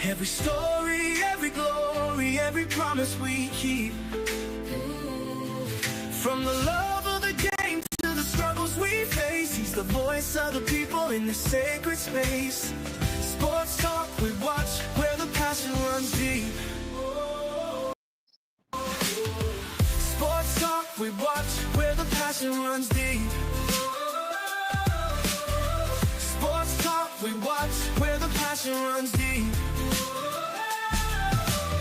Every story, every glory, every promise we keep. From the love of the game to the struggles we face, he's the voice of the people in the sacred space. Sports talk we watch, where the passion runs deep. Sports talk we watch, where the passion runs deep. Sports talk we watch, where the passion runs deep.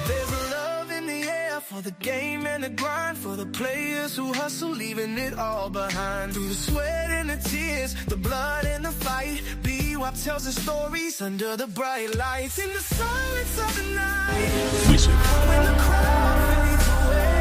There's a love in the air for the game and the grind, for the players who hustle, leaving it all behind. Through the sweat and the tears, the blood and the fight, BWatts tells the stories under the bright lights. In the silence of the night, when the crowd fades away.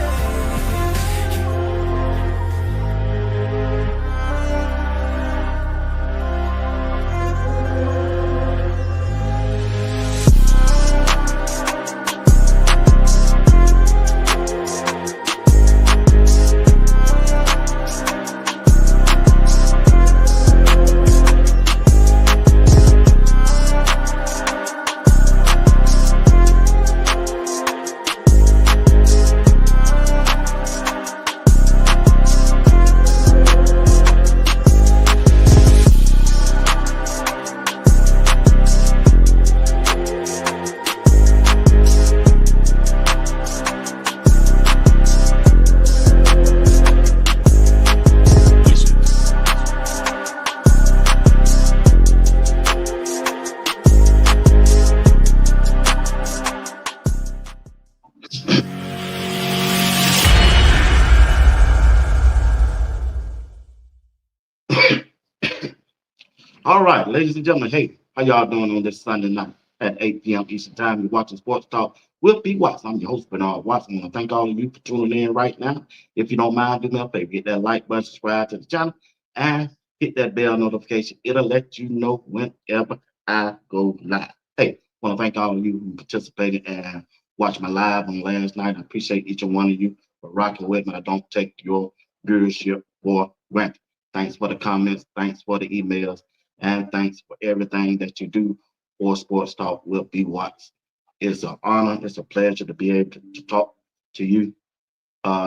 All right, ladies and gentlemen, hey, how y'all doing on this Sunday night at 8 p.m. Eastern Time? You're watching Sports Talk with BWatts. I'm your host, Bernard Watts. I want to thank all of you for tuning in right now. If you don't mind, do me a favor, hit that like button, subscribe to the channel, and hit that bell notification. It'll let you know whenever I go live. Hey, I want to thank all of you who participated and watched my live on last night. I appreciate each and one of you for rocking with me. I don't take your viewership for granted. Thanks for the comments. Thanks for the emails. And thanks for everything that you do for Sports Talk with BWatts. It's an honor, it's a pleasure to be able to talk to you.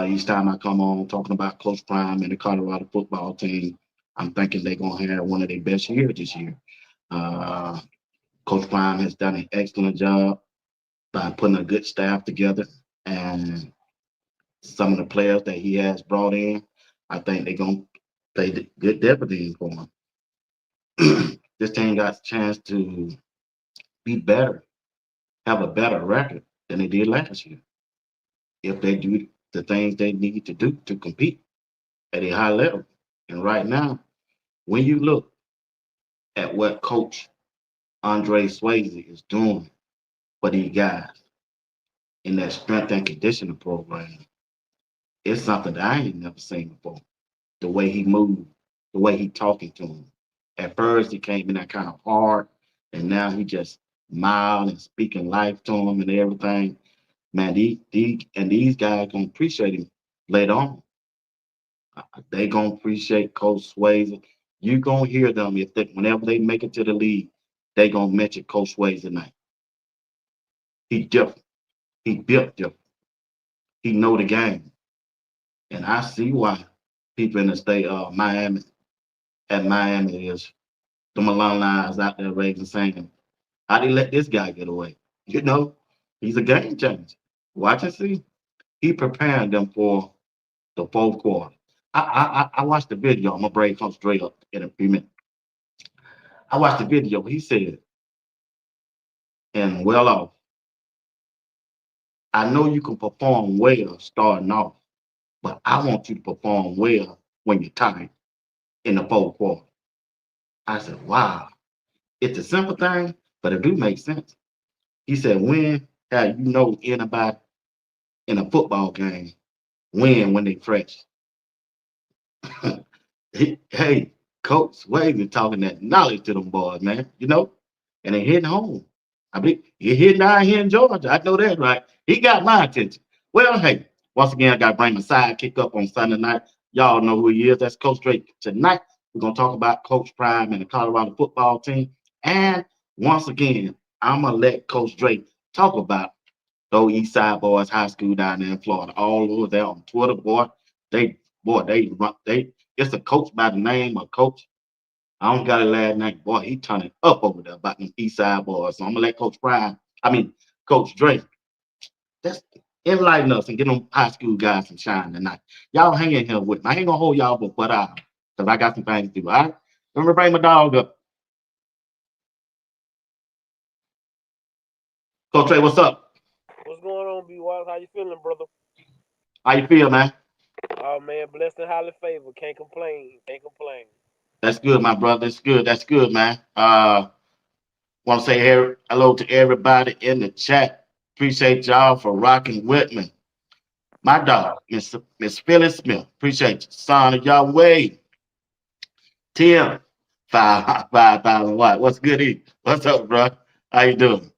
Each time I come on talking about Coach Prime and the Colorado football team, I'm thinking they're going to have one of their best years this year. Coach Prime has done an excellent job by putting a good staff together, and some of the players that he has brought in, I think they're going to pay good dividends for him. This team got a chance to be better, have a better record than they did last year, if they do the things they need to do to compete at a high level. And right now, when you look at what Coach Andre Swayze is doing for these guys in that strength and conditioning program, it's something that I ain't never seen before. The way he moved, the way he talking to them. At first, he came in that kind of hard, and now he just mild and speaking life to him and everything. Man, these guys gonna appreciate him later on. They gonna appreciate Coach Swayze. You gonna hear them whenever they make it to the league, they gonna mention Coach Swayze tonight. He different. He built different. He know the game, and I see why people in the state of Miami. At Miami is the alumni out there raising saying, how they let this guy get away? You know, he's a game changer. Watch and see. He preparing them for the fourth quarter. I watched the video. I'm gonna break come straight up in a few minutes. I watched the video. He said, and well off, I know you can perform well starting off, but I want you to perform well when you're tired in the fourth quarter. I said, wow, it's a simple thing, but it do make sense. He said, when have you know anybody in a football game win when they fresh? Hey, Coach Swayze talking that knowledge to them boys, man, you know, and they hitting home. I mean, he hitting down here in Georgia. I know that, right? He got my attention. Well, hey, once again, I got to bring my sidekick up on Sunday night. Y'all know who he is. That's Coach Drake. Tonight, we're going to talk about Coach Prime and the Colorado football team. And once again, I'm gonna let Coach Drake talk about those East Side Boys High School down there in Florida. All over there on Twitter, boy. They it's a coach by the name of Coach. I don't got a last name, boy. He turning up over there about them East Side Boys. So I'm gonna let Coach Drake, just enlighten us and get them high school guys some shine tonight. Y'all hang in here with me. I ain't gonna hold y'all but out because I got some things to do. All right. Remember, bring my dog up. Coach Trey, what's up? What's going on, BWatts? How you feeling, brother? How you feel, man? Oh man, blessed and highly favored. Can't complain. Can't complain. That's good, my brother. That's good. That's good, man. Want to say hello to everybody in the chat. Appreciate y'all for rocking with me. My dog, Miss Phyllis Smith. Appreciate you. Son of Yahweh. Tim, 5,000 watt. What's good? What's up, bro? How you doing?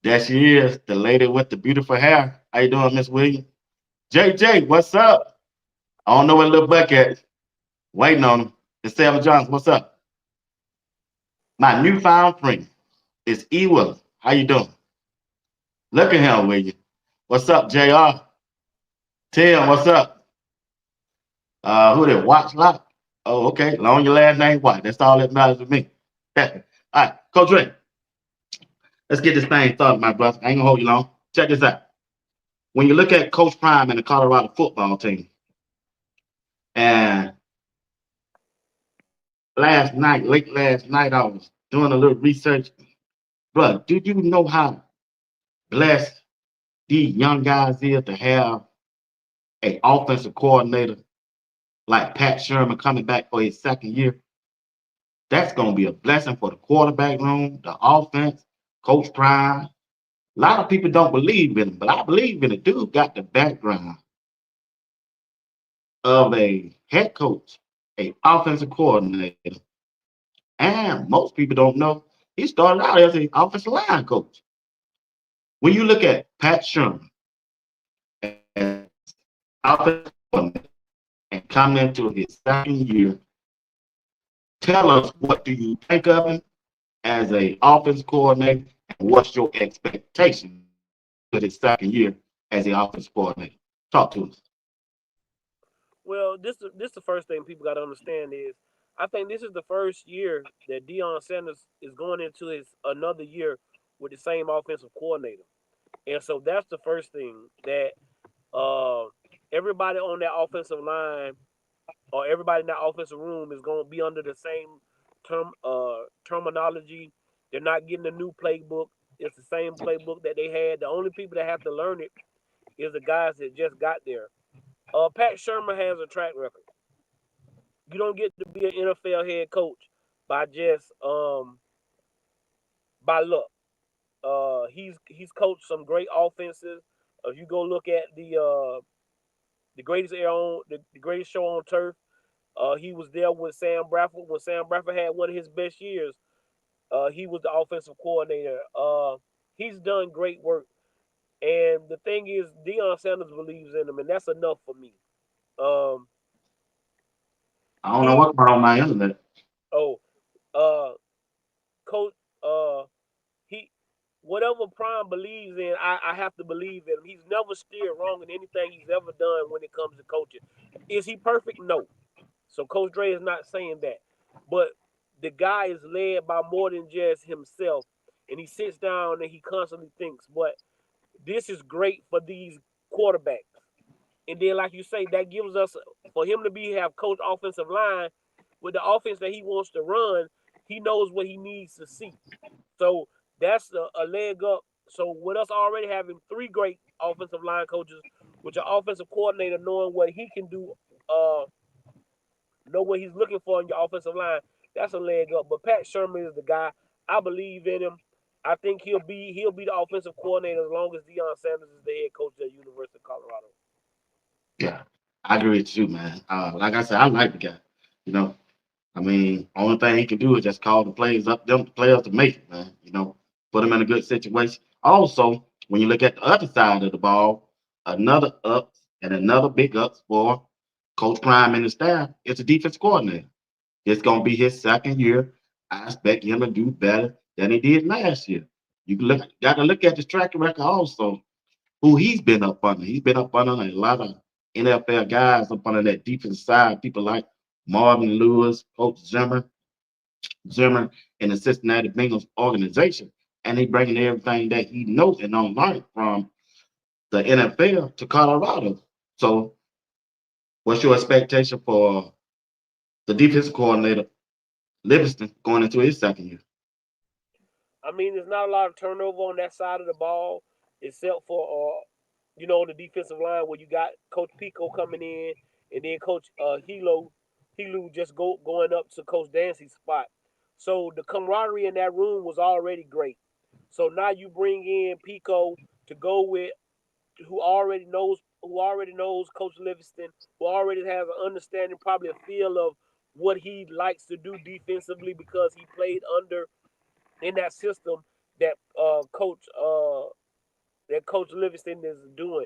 There she is, the lady with the beautiful hair. How you doing, Miss Williams? JJ, what's up? I don't know where little Buck at. Waiting on him. It's Sam Johnson. What's up? My newfound friend is Ewa. How you doing? Look at him, will you? What's up, JR? Tim, what's up? Who did Watch Lock? Oh, okay. Long your last name White. That's all that matters to me. All right, Coach Ray. Let's get this thing started, my brother. I ain't gonna hold you long. Check this out. When you look at Coach Prime and the Colorado football team, and late last night, I was doing a little research. Bro, do you know how blessed these young guys is to have an offensive coordinator like Pat Sherman coming back for his second year? That's going to be a blessing for the quarterback room, the offense, Coach Prime. A lot of people don't believe in him, but I believe in it. Dude got the background of a head coach, a offensive coordinator, and most people don't know he started out as an offensive line coach. When you look at Pat Sherman as offensive coordinator and coming into his second year, tell us what do you think of him as a offensive coordinator and what's your expectation for his second year as the offensive coordinator? Talk to us. Well, this the first thing people got to understand is I think this is the first year that Deion Sanders is going into his another year with the same offensive coordinator, and so that's the first thing that uh, everybody on that offensive line or everybody in that offensive room is going to be under the same terminology. They're not getting a new playbook. It's the same playbook that they had. The only people that have to learn it is the guys that just got there. Pat Shermer has a track record. You don't get to be an NFL head coach by just by luck. He's coached some great offenses. If you go look at the greatest air on the greatest show on turf, he was there with Sam Bradford when Sam Bradford had one of his best years. He was the offensive coordinator. He's done great work. And the thing is, Deion Sanders believes in him, and that's enough for me. Um, I don't know he what's going on my internet. oh uh coach he whatever Prime believes in, I have to believe in him. He's never steered wrong in anything he's ever done when it comes to coaching. Is he perfect? No. So Coach Dre is not saying that. But the guy is led by more than just himself. And he sits down and he constantly thinks, but this is great for these quarterbacks. And then, like you say, that gives us for him to be have coach offensive line with the offense that he wants to run. He knows what he needs to see. So that's a leg up. So with us already having three great offensive line coaches, with your offensive coordinator knowing what he can do, know what he's looking for in your offensive line, that's a leg up. But Pat Sherman is the guy. I believe in him. I think he'll be the offensive coordinator as long as Deion Sanders is the head coach at the University of Colorado. Yeah, I agree with you, man. Like I said, I like the guy. You know, I mean, only thing he can do is just call the players up, them players to make it, man. You know, put them in a good situation. Also, when you look at the other side of the ball, another ups and another big ups for Coach Prime and the staff is the defense coordinator. It's going to be his second year. I expect him to do better than he did last year. You got to look at his track record also. Who he's been up under. He's been up under a lot of NFL guys up under that defense side. People like Marvin Lewis, Coach Zimmer, and the Cincinnati Bengals organization. And he bringing everything that he knows and don't like from the NFL to Colorado. So, what's your expectation for the defensive coordinator Livingston going into his second year? I mean, there's not a lot of turnover on that side of the ball, except for the defensive line where you got Coach Pico coming in, and then Coach Helu just going up to Coach Dancy's spot. So the camaraderie in that room was already great. So now you bring in Pico to go with who already knows Coach Livingston, who already has an understanding, probably a feel of what he likes to do defensively because he played under in that system that Coach Livingston is doing.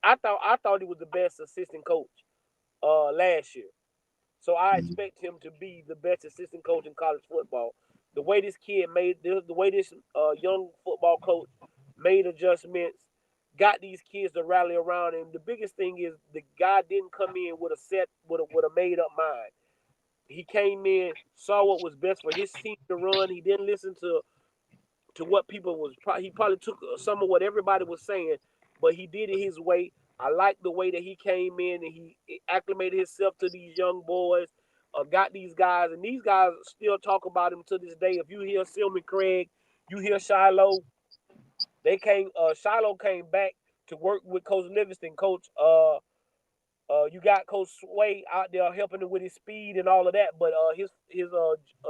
I thought he was the best assistant coach last year. So I Mhm. expect him to be the best assistant coach in college football. The way this kid the way this young football coach made adjustments, got these kids to rally around him. The biggest thing is the guy didn't come in with a made up mind. He came in, saw what was best for his team to run. He didn't listen to what people was. He probably took some of what everybody was saying, but he did it his way. I like the way that he came in and he acclimated himself to these young boys. Got these guys, and these guys still talk about him to this day. If you hear Silman Craig, you hear Shiloh. Shiloh came back to work with Coach Livingston. You got Coach Sway out there helping him with his speed and all of that, but his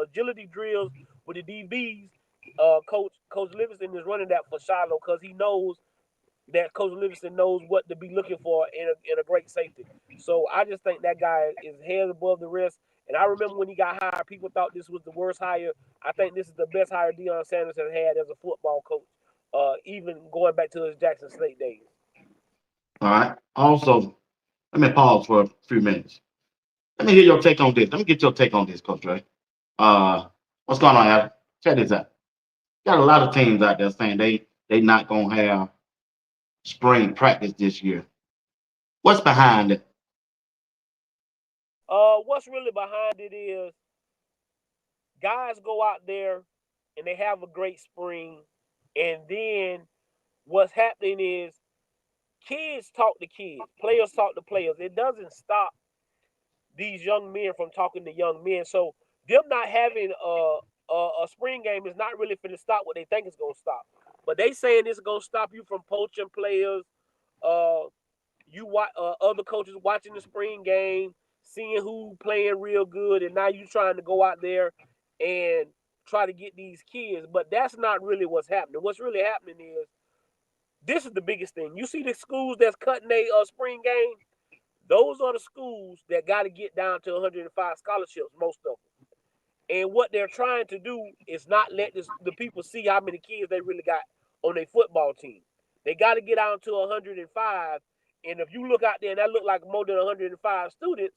agility drills with the DBs, Coach Livingston is running that for Shiloh because he knows that Coach Livingston knows what to be looking for in a great safety. So I just think that guy is head above the rest. And I remember when he got hired, people thought this was the worst hire. I think this is the best hire Deion Sanders has had as a football coach, even going back to his Jackson State days. All right. Also, let me pause for a few minutes. Let me hear your take on this. Let me get your take on this, Coach Ray. What's going on, Adam? Check this out. Got a lot of teams out there saying they not gonna have spring practice this year. What's behind it? What's really behind it is guys go out there and they have a great spring, and then what's happening is kids talk to kids, players talk to players. It doesn't stop these young men from talking to young men. So them not having a spring game is not really going to stop what they think it's going to stop. But they saying it's going to stop you from poaching players. Uh, other coaches watching the spring game, seeing who playing real good, and now you trying to go out there and try to get these kids. But that's not really what's happening. What's really happening is this is the biggest thing. You see the schools that's cutting their spring game. Those are the schools that got to get down to 105 scholarships, most of them. And what they're trying to do is not let the people see how many kids they really got on their football team. They got to get out to 105. And if you look out there and that look like more than 105 students,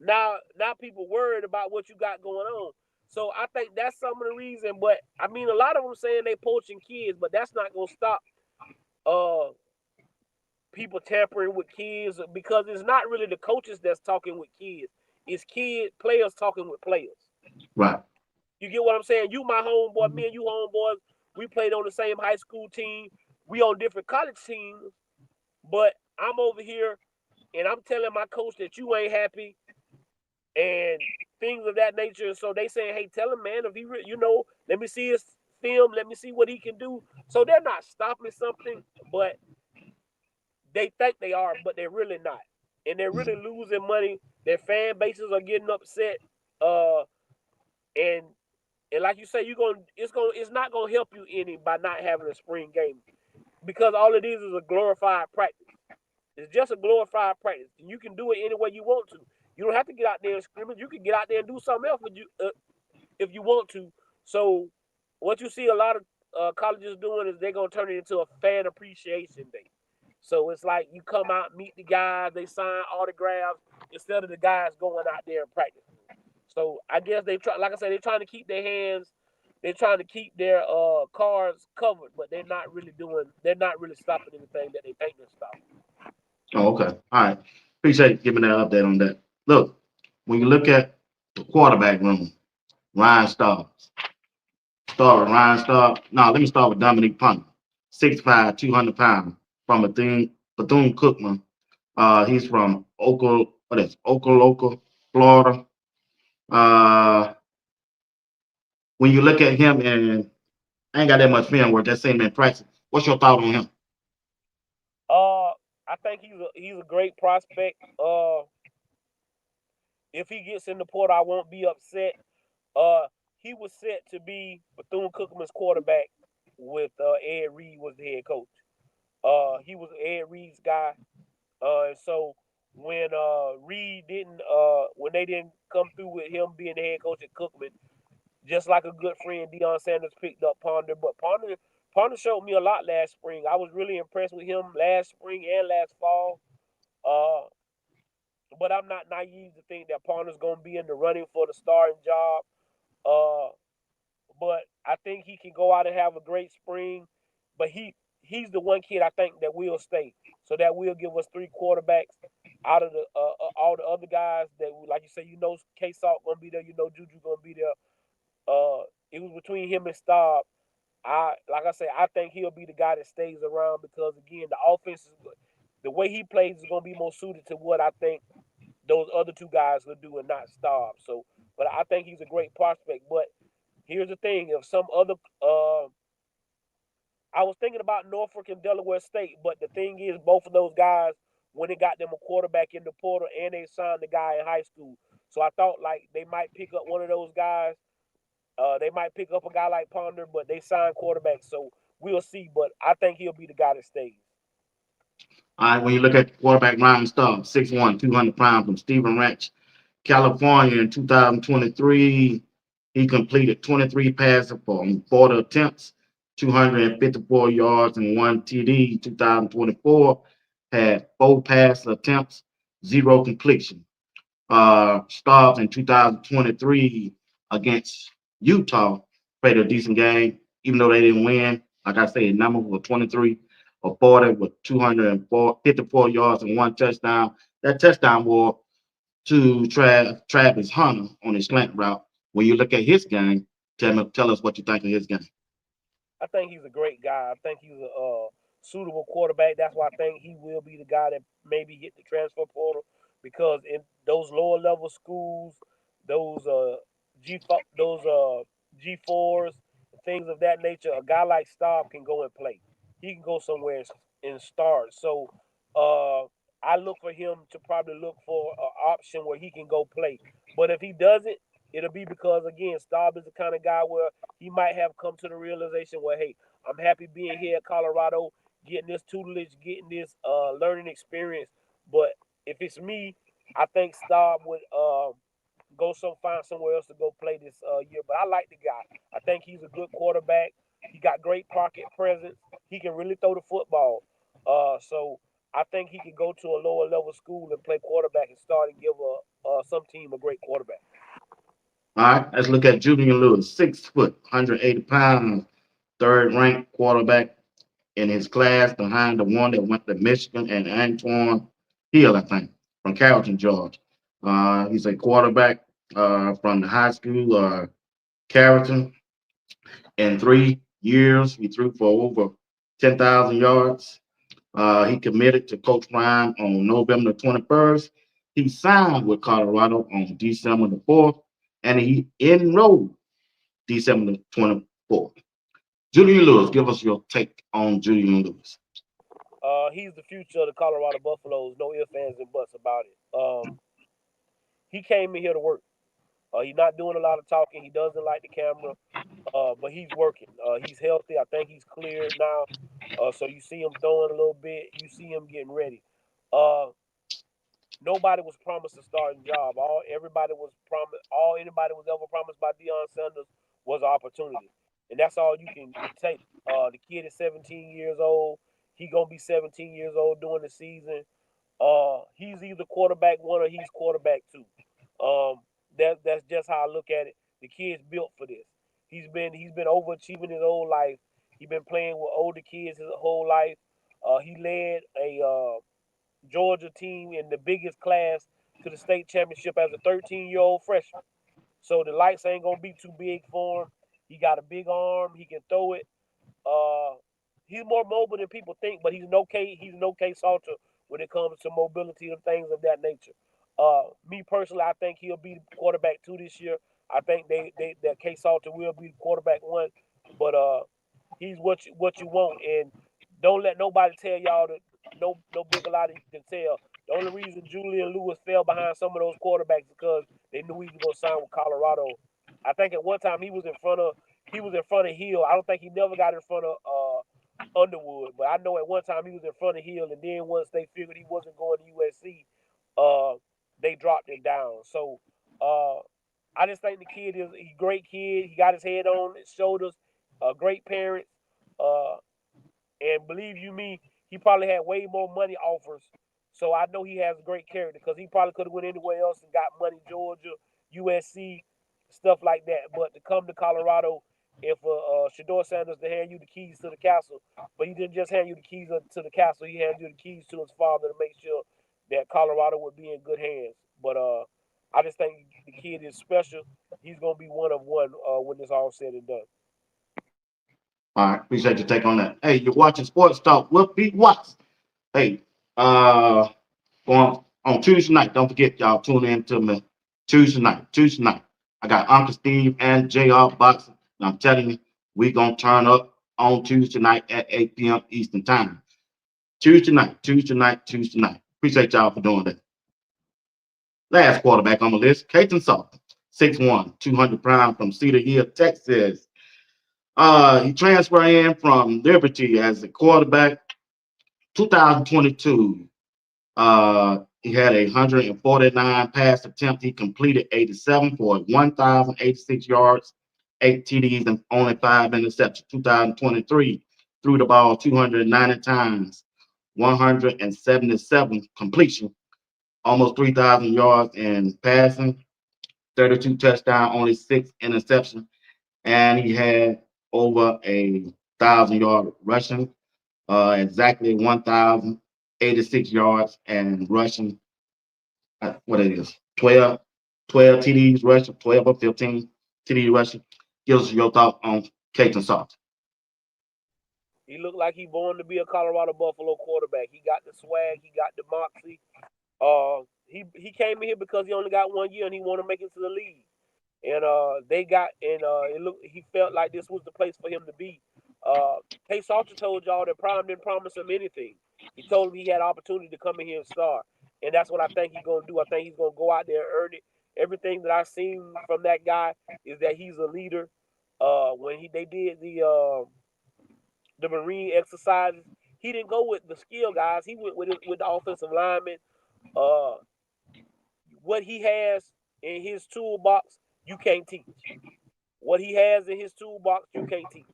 now people worried about what you got going on. So I think that's some of the reason. But I mean, a lot of them saying they poaching kids, but that's not gonna stop uh people tampering with kids because it's not really the coaches that's talking with kids. It's players talking with players. Right. You get what I'm saying? You my homeboy, me and you homeboys, we played on the same high school team. We on different college teams, but I'm over here and I'm telling my coach that you ain't happy and things of that nature. So they saying, hey, tell him, man, if he, let me see his film, let me see what he can do. So they're not stopping something, but they think they are, but they're really not. And they're really losing money. Their fan bases are getting upset. And like you say, it's not gonna help you any by not having a spring game. Because all it is a glorified practice. It's just a glorified practice. And you can do it any way you want to. You don't have to get out there and scrimmage. You can get out there and do something else if you want to. So what you see a lot of colleges doing is they're gonna turn it into a fan appreciation day. So it's like you come out, meet the guys, they sign autographs instead of the guys going out there and practice. So I guess they try, like I said, they're trying to keep they're trying to keep their cars covered, but they're not really stopping anything that they think they're stopping. Oh, okay. All right. Appreciate you giving that update on that. Look, when you look at the quarterback room, Ryan Staub. Start with Ryan Staub. No, let me start with Dominique Ponder. 6'5", 200 pounds from Bethune-Cookman. He's from Ocala, Florida. Uh, when you look at him, and I ain't got that much film work, that same in practice. What's your thought on him? I think he's a great prospect. If he gets in the portal, I won't be upset. Uh, he was set to be Bethune-Cookman's quarterback with Ed Reed was the head coach. He was Ed Reed's guy. And so when Reed didn't, when they didn't come through with him being the head coach at Cookman, just like a good friend, Deion Sanders picked up Ponder. But Ponder showed me a lot last spring. I was really impressed with him last spring and last fall. Uh, but I'm not naive to think that Ponder's going to be in the running for the starting job. Uh, but I think he can go out and have a great spring. But he's the one kid I think that will stay. So that will give us three quarterbacks out of the all the other guys that, like you say, K Salt gonna be there, Juju gonna be there. It was between him and Staub. Like I say, I think he'll be the guy that stays around because again, the offense is the way he plays is gonna be more suited to what I think those other two guys will do and not Staub. So, but I think he's a great prospect. But here's the thing: if some other, I was thinking about Norfolk and Delaware State, but the thing is, both of those guys, when they got them a quarterback in the portal, and they signed the guy in high school, so I thought like they might pick up one of those guys. They might pick up a guy like Ponder, but they signed quarterbacks, so we'll see. But I think he'll be the guy that stays. All right, when you look at quarterback Ryan Staub, 6'1", 200 pounds from Stephen Ranch, California in 2023, he completed 23 passes for 40 attempts, 254 yards, and one TD. 2024 had 4 pass attempts, 0 completion. Staub in 2023 against Utah played a decent game, even though they didn't win. Like I said, number was 23 or 40 with 254 yards and 1 touchdown. That touchdown was to Travis Hunter on his slant route. When you look at his game, tell us what you think of his game. I think he's a great guy. I think he's a suitable quarterback. That's why I think he will be the guy that maybe hit the transfer portal because in those lower level schools, those G4s, things of that nature, a guy like Staub can go and play. He can go somewhere and start. So uh, I look for him to probably look for an option where he can go play. But if he doesn't, it'll be because again, Staub is the kind of guy where he might have come to the realization where, hey, I'm happy being here at Colorado, getting this tutelage, getting this learning experience. But if it's me, I think Staub would find somewhere else to go play this year. But I like the guy. I think he's a good quarterback. He got great pocket presence. He can really throw the football. So I think he can go to a lower level school and play quarterback and start and give some team a great quarterback. All right, let's look at Julian Lewis, 6 foot, 180 pounds, third ranked quarterback in his class behind the one that went to Michigan and Antoine Hill, I think, from Carrollton, Georgia. He's a quarterback from the high school, Carrollton. In 3 years, he threw for over 10,000 yards. He committed to Coach Prime on November 21st. He signed with Colorado on December the 4th, and he enrolled December the 24th. Julian Lewis, give us your take on Julian Lewis. He's the future of the Colorado Buffaloes. No ifs, ands, and buts about it. He came in here to work. He's not doing a lot of talking. He doesn't like the camera, but he's working. He's healthy. I think he's cleared now. So you see him throwing a little bit. You see him getting ready. Uh, Nobody was promised a starting job. All anybody was ever promised by Deion Sanders was an opportunity, and that's all you can take. The kid is 17 years old. He gonna be 17 years old during the season. He's either quarterback one or he's quarterback two. That's just how I look at it. The kid's built for this. He's been overachieving his whole life. He's been playing with older kids his whole life. He led a Georgia team in the biggest class to the state championship as a 13-year-old freshman. So the lights ain't gonna be too big for him. He got a big arm. He can throw it. Uh, he's more mobile than people think, but he's no Kalen Salter when it comes to mobility and things of that nature. Me personally, I think he'll be quarterback 2 this year. I think that Kalen Salter will be quarterback 1, but he's what you want, and don't let nobody tell y'all that no bigger lie than you can tell. The only reason Julian Lewis fell behind some of those quarterbacks because they knew he was gonna sign with Colorado. I think at one time he was in front of Hill. I don't think he never got in front of Underwood, but I know at one time he was in front of Hill, and then once they figured he wasn't going to USC, they dropped him down. So I just think the kid is a great kid. He got his head on his shoulders, great parents, uh, and believe you me, he probably had way more money offers. So I know he has great character because he probably could have went anywhere else and got money, Georgia, USC, stuff like that. But to come to Colorado, if Shaduer Sanders to hand you the keys to the castle, but he didn't just hand you the keys to the castle, he handed you the keys to his father to make sure that Colorado would be in good hands. But I just think the kid is special. He's gonna be one of one when it's all said and done. All right, appreciate your take on that. Hey, you're watching Sports Talk with BWatts. Hey, uh, on Tuesday night, don't forget y'all tune in to me Tuesday night. Tuesday night, I got Uncle Steve and JR boxing. And I'm telling you, we gonna turn up on Tuesday night at 8 p.m. Eastern time. Tuesday night, Tuesday night, Tuesday night. Appreciate y'all for doing that. Last quarterback on the list, Kalen Salter, 6'1", 200 pounds from Cedar Hill, Texas. He transferred in from Liberty as a quarterback. 2022, he had 149 pass attempts. He completed 87 for 1,086 yards, 8 TDs, and only 5 interceptions. 2023, threw the ball 290 times, 177 completion, almost 3,000 yards in passing, 32 touchdowns, only 6 interceptions, and he had over 1,000 yard rushing, exactly 1,086 yards and rushing. What it is, 12 TDs rushing, 12 or 15 TDs rushing. Give us your thought on Kalen Salter. He looked like he born to be a Colorado Buffalo quarterback. He got the swag, he got the moxie. He came in here because he only got 1 year and he wanted to make it to the league. And he felt like this was the place for him to be. Kalen Salter told y'all that Prime didn't promise him anything. He told him he had opportunity to come in here and start, and that's what I think he's gonna do. I think he's gonna go out there and earn it. Everything that I've seen from that guy is that he's a leader. When they did the Marine exercises, he didn't go with the skill guys. He went with the offensive linemen. Uh, what he has in his toolbox, you can't teach. What he has in his toolbox, you can't teach.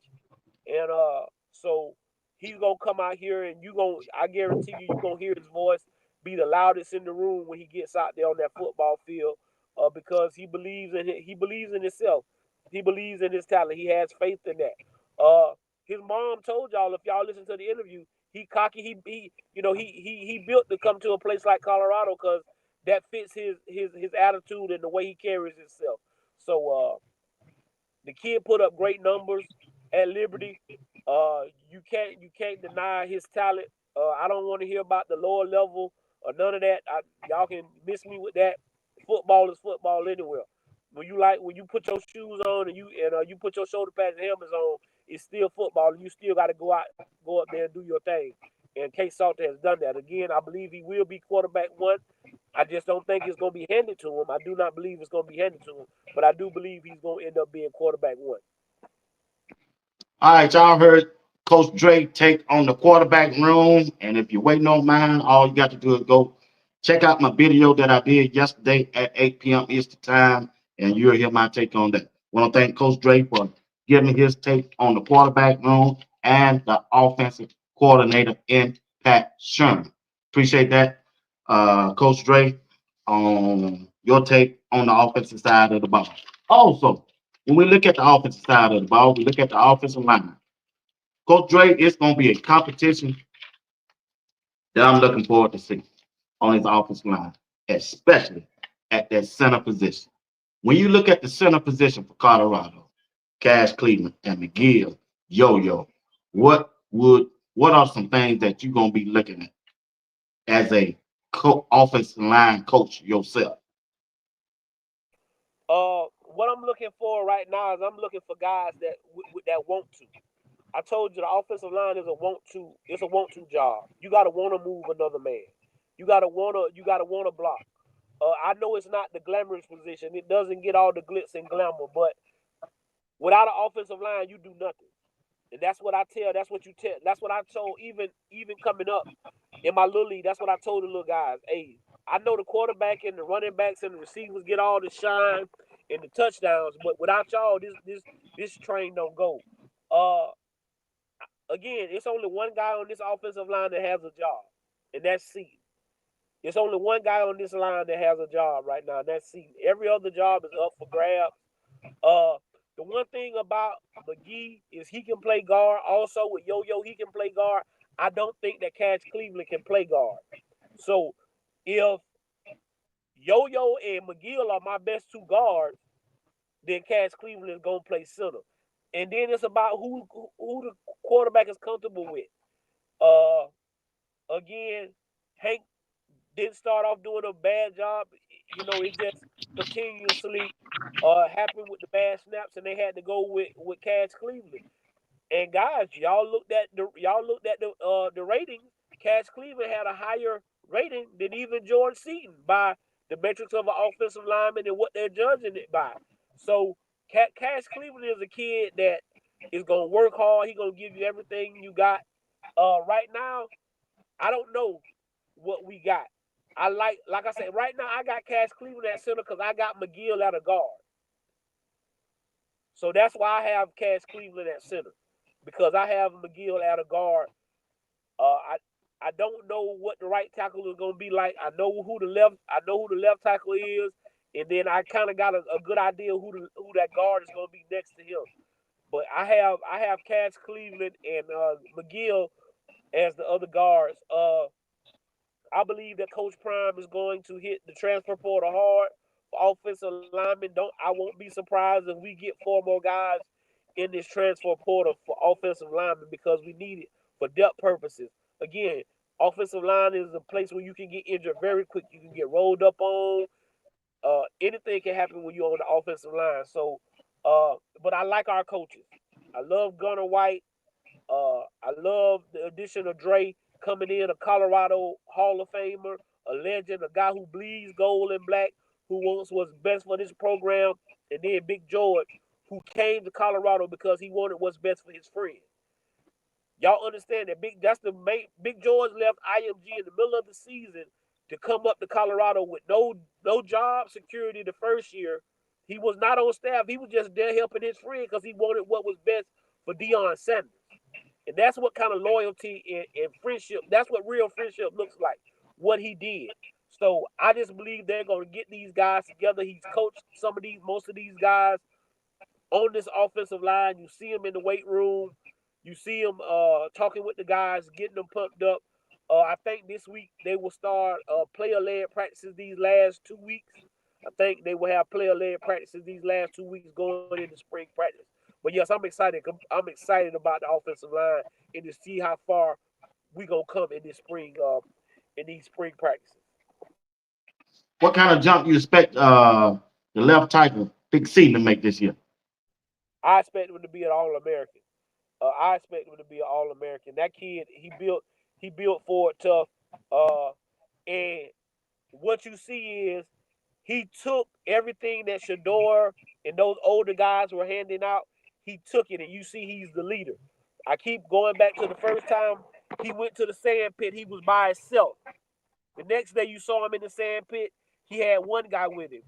And so he's gonna come out here and I guarantee you gonna hear his voice be the loudest in the room when he gets out there on that football field, because he believes in himself. He believes in his talent. He has faith in that. His mom told y'all, if y'all listen to the interview, he cocky. He built to come to a place like Colorado because that fits his attitude and the way he carries himself. So the kid put up great numbers at Liberty. You can't deny his talent. I don't want to hear about the lower level or none of that. Y'all can miss me with that. Football is football anywhere. When you put your shoes on and you put your shoulder pads and helmets on, it's still football. And you still got to go up there and do your thing. And Kalen Salter has done that. Again, I believe he will be quarterback 1. I just don't think it's going to be handed to him. I do not believe it's going to be handed to him, but I do believe he's going to end up being quarterback 1. All right, y'all heard Coach Dre take on the quarterback room. And if you're waiting on mine, all you got to do is go check out my video that I did yesterday at 8 p.m. Eastern time, and you'll hear my take on that. I want to thank Coach Dre for giving his take on the quarterback room and the offensive coordinator in Pat Sherman. Appreciate that, Coach Dre, on your take on the offensive side of the ball. Also, When we look at the offensive side of the ball, we look at the offensive line. Coach Dre, it's going to be a competition that I'm looking forward to seeing on his offensive line, especially at that center position. When you look at the center position for Colorado, Cash Cleveland and McGill, Yo-Yo, what are some things that you're gonna be looking at as a offensive line coach yourself? What I'm looking for right now is I'm looking for guys that want to. I told you the offensive line is a want to. It's a want to job. You gotta want to move another man. You gotta wanna block. I know it's not the glamorous position. It doesn't get all the glitz and glamour, but without an offensive line, you do nothing. And that's what I tell. That's what you tell. That's what I told. Even coming up in my little league, that's what I told the little guys. Hey, I know the quarterback and the running backs and the receivers get all the shine and the touchdowns, but without y'all, this train don't go. Uh, Again, it's only one guy on this offensive line that has a job, and that's Seaton. It's only one guy on this line that has a job right now, and that's Seaton. Every other job is up for grabs. Uh, the one thing about McGee is he can play guard. Also with Yo-Yo, he can play guard. I don't think that Cash Cleveland can play guard. So if Yo-Yo and McGill are my best two guards, then Cash Cleveland is gonna play center. And then it's about who the quarterback is comfortable with. Uh, Again, Hank didn't start off doing a bad job. It just continuously happened with the bad snaps, and they had to go with Cash Cleveland. And guys, y'all looked at the ratings. Cash Cleveland had a higher rating than even George Seaton by the metrics of an offensive lineman and what they're judging it by. So Cash Cleveland is a kid that is gonna work hard. He's gonna give you everything you got. Right now, I don't know what we got. Like I said, right now I got Cash Cleveland at center because I got McGill at a guard. So that's why I have Cash Cleveland at center because I have McGill at a guard. I don't know what the right tackle is going to be like. I know who the left tackle is, and then I kind of got a good idea who that guard is going to be next to him. But I have Cash Cleveland and McGill as the other guards. I believe that Coach Prime is going to hit the transfer portal hard for offensive linemen. I won't be surprised if we get four more guys in this transfer portal for offensive linemen because we need it for depth purposes. Again, offensive line is a place where you can get injured very quick. You can get rolled up on. Anything can happen when you're on the offensive line. So, but I like our coaches. I love Gunnar White. I love the addition of Dre coming in, a Colorado Hall of Famer, a legend, a guy who bleeds gold and black, who wants what's best for this program, and then Big George, who came to Colorado because he wanted what's best for his friend. Y'all understand that Big George left IMG in the middle of the season to come up to Colorado with no job security the first year. He was not on staff. He was just there helping his friend because he wanted what was best for Deion Sanders. And that's what kind of loyalty and friendship, that's what real friendship looks like, what he did. So I just believe they're going to get these guys together. He's coached most of these guys on this offensive line. You see him in the weight room. You see him talking with the guys, getting them pumped up. I think this week they will start player-led practices these last 2 weeks. I think they will have player-led practices these last 2 weeks going into spring practice. But yes, I'm excited. I'm excited about the offensive line and to see how far we gonna come in this spring, in these spring practices. What kind of jump you expect the left tackle Big C to make this year? I expect him to be an All-American. I expect him to be an All-American. That kid, he built for it tough. And what you see is he took everything that Shaduer and those older guys were handing out. He took it, and you see he's the leader. I keep going back to the first time he went to the sand pit. He was by himself. The next day you saw him in the sand pit, he had one guy with him.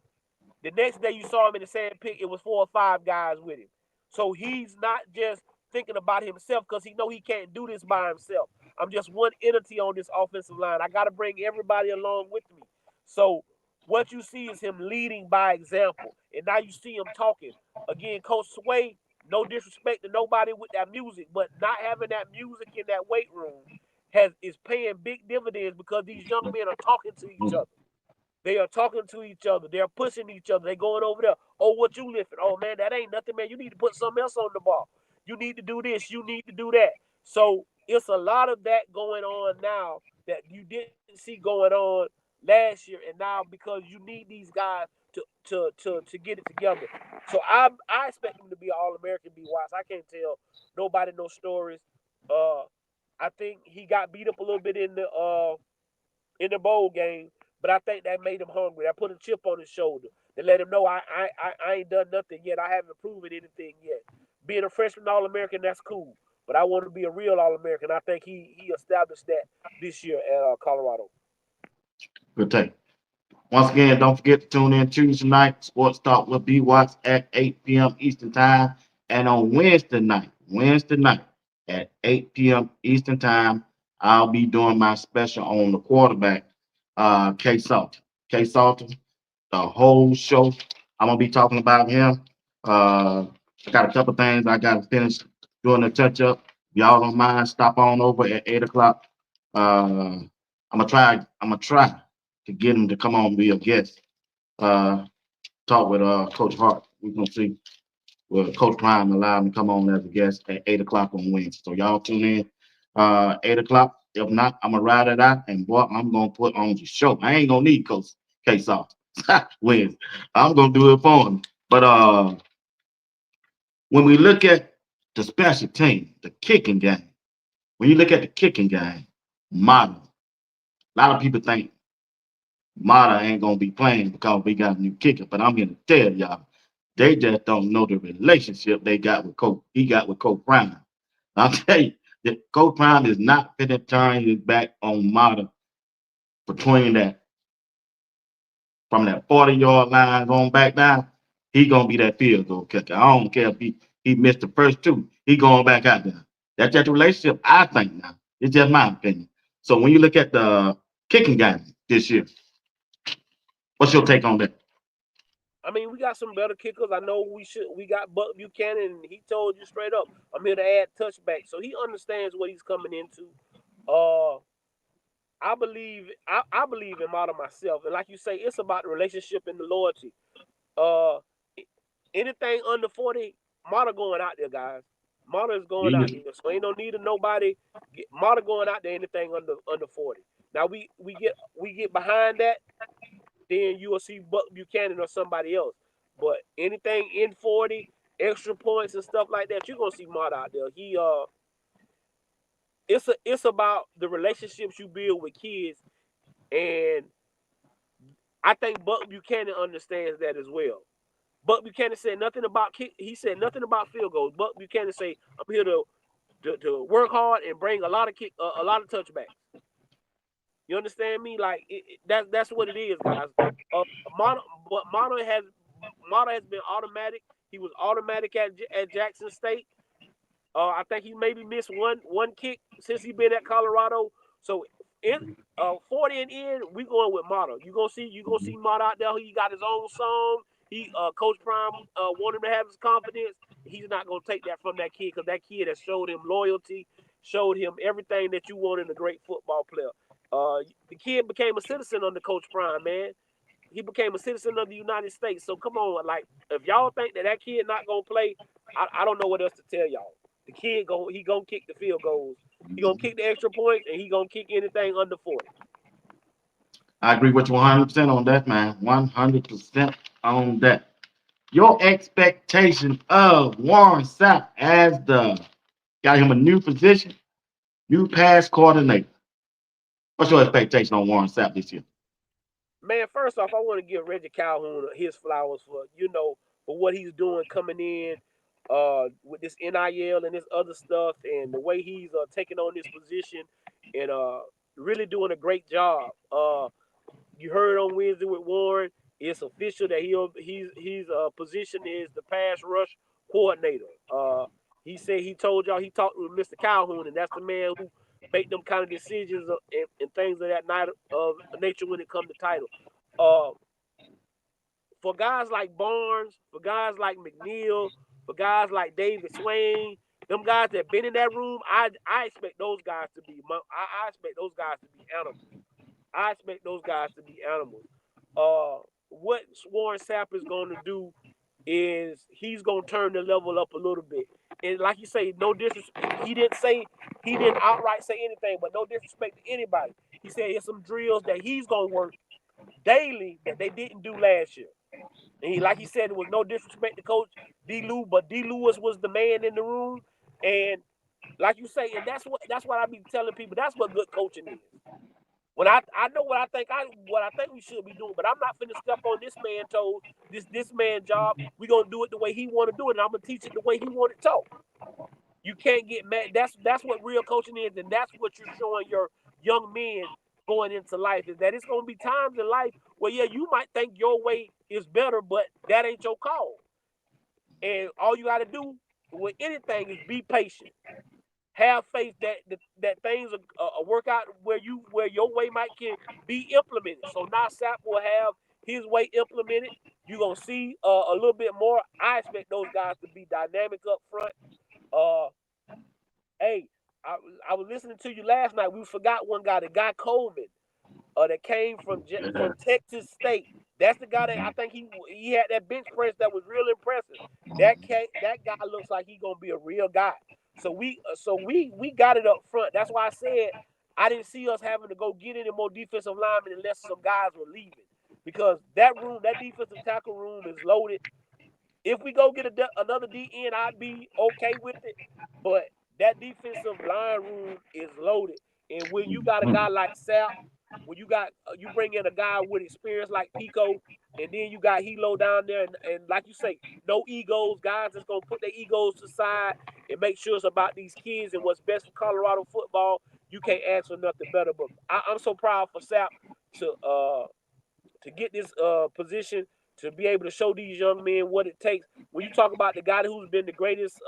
The next day you saw him in the sand pit, it was 4 or 5 guys with him. So he's not just thinking about himself because he know he can't do this by himself. I'm just one entity on this offensive line. I got to bring everybody along with me. So what you see is him leading by example. And now you see him talking. Again, Coach Sway, no disrespect to nobody with that music, but not having that music in that weight room is paying big dividends because these young men are talking to each other. They are talking to each other. They're pushing each other. They're going over there. Oh, what you lifting? Oh, man, that ain't nothing, man. You need to put something else on the ball. You need to do this. You need to do that. So it's a lot of that going on now that you didn't see going on last year. And now because you need these guys to get it together. So I expect him to be an All-American BWatts. I can't tell nobody no stories. Uh, I think he got beat up a little bit in the bowl game, but I think that made him hungry. I put a chip on his shoulder to let him know I ain't done nothing yet. I haven't proven anything yet. Being a freshman All-American, that's cool, but I want to be a real All-American. I think he established that this year at Colorado. Good take. Once again, don't forget to tune in Tuesday night. Sports Talk with BWatts at 8 p.m. Eastern Time. And on Wednesday night at 8 p.m. Eastern Time, I'll be doing my special on the quarterback, K Salter. K Salter, the whole show. I'm going to be talking about him. I got a couple things I got to finish doing the touch up. Y'all don't mind, stop on over at 8 o'clock. I'm gonna try to get him to come on and be a guest. Uh, talk with Coach Hart. We're gonna see. Well, Coach Prime allowed him to come on as a guest at 8 o'clock on Wednesday. So y'all tune in 8 o'clock. If not, I'm gonna ride it out and boy, I'm gonna put on the show. I ain't gonna need Coach K Salt Wednesday. I'm gonna do it for him. But when we look at the special team, the kicking game, when you look at the kicking game, model, a lot of people think Mata ain't gonna be playing because we got a new kicker. But I'm here to tell y'all, they just don't know the relationship they got with Coach. He got with Coach Prime. I'll tell you that Coach Prime is not finna turn his back on Mata between that from that 40-yard line going back down. He gonna be that field goal kicker. I don't care if he missed the first two. He going back out there. That's just the relationship. I think now. It's just my opinion. So when you look at the kicking game this year, what's your take on that? I mean, we got some better kickers. I know we got Buck Buchanan, and he told you straight up, I'm here to add touchback. So he understands what he's coming into. Uh, I believe in Mata myself, and like you say, it's about the relationship and the loyalty. Uh, anything under 40, Mata going out there, guys. Mata is going out there, so ain't no need of nobody. Mata going out there. Anything under 40. Now we get behind that, then you will see Buck Buchanan or somebody else. But anything in 40, extra points and stuff like that, you're gonna see Mata out there. It's about the relationships you build with kids, and I think Buck Buchanan understands that as well. Buck Buchanan said nothing about kick. He said nothing about field goals. Buck Buchanan say, "I'm here to work hard and bring a lot of a lot of touchbacks." You understand me? Like that's what it is, guys. Uh, but Mono has been automatic. He was automatic at Jackson State. I think he maybe missed one kick since he been at Colorado. So in 40 and in, we going with Mono. You gonna see Mono out there. He got his own song. Coach Prime want him to have his confidence. He's not gonna take that from that kid because that kid has showed him loyalty, showed him everything that you want in a great football player. The kid became a citizen under Coach Prime, man. He became a citizen of the United States. So come on, like if y'all think that kid not gonna play, I don't know what else to tell y'all. The kid he gonna kick the field goals. He gonna kick the extra points, and he gonna kick anything under 40. I agree with you 100% on that, man. 100% on that. Your expectation of Warren Sapp as got him a new position, new pass coordinator. What's your expectation on Warren Sapp this year? Man, first off, I want to give Reggie Calhoun his flowers for what he's doing coming in with this NIL and this other stuff, and the way he's taking on this position and really doing a great job. You heard on Wednesday with Warren, it's official that his position is the pass rush coordinator. He said he told y'all he talked with Mr. Calhoun, and that's the man who make them kind of decisions and things of that nature when it comes to title. Uh, for guys like Barnes, for guys like McNeil, for guys like David Swain, them guys that been in that room, I expect those guys to be I expect those guys to be animals. I expect those guys to be animals. What Warren Sapp is going to do is he's going to turn the level up a little bit. And like you say, no disrespect. He didn't outright say anything, but no disrespect to anybody. He said there's some drills that he's going to work daily that they didn't do last year. And like he said, it was no disrespect to Coach D. Lew, but D. Lewis was the man in the room. And like you say, and that's what I be telling people. That's what good coaching is. When I know what I think we should be doing, but I'm not finna step on this man toes, this man job. We gonna do it the way he want to do it, and I'm gonna teach it the way he want it taught. You can't get mad. That's what real coaching is, and that's what you're showing your young men going into life, is that it's gonna be times in life where you might think your way is better, but that ain't your call. And all you gotta do with anything is be patient. Have faith that things will work out where your way can be implemented. So now Sapp will have his way implemented. You're gonna see a little bit more. I expect those guys to be dynamic up front. Hey, I was listening to you last night. We forgot one guy, the guy Coleman, that came from Texas State. That's the guy that I think he had that bench press that was real impressive. That guy looks like he's gonna be a real guy. So we got it up front. That's why I said I didn't see us having to go get any more defensive linemen unless some guys were leaving, because that defensive tackle room is loaded. If we go get another DN, I'd be okay with it. But that defensive line room is loaded, and when you got a guy like Sapp, when you bring in a guy with experience like Pico, and then you got Hilo down there, and like you say, no egos, guys that's gonna put their egos aside and make sure it's about these kids and what's best for Colorado football. You can't ask for nothing better. But I'm so proud for Sapp to get this position, to be able to show these young men what it takes. When you talk about the guy who's been the greatest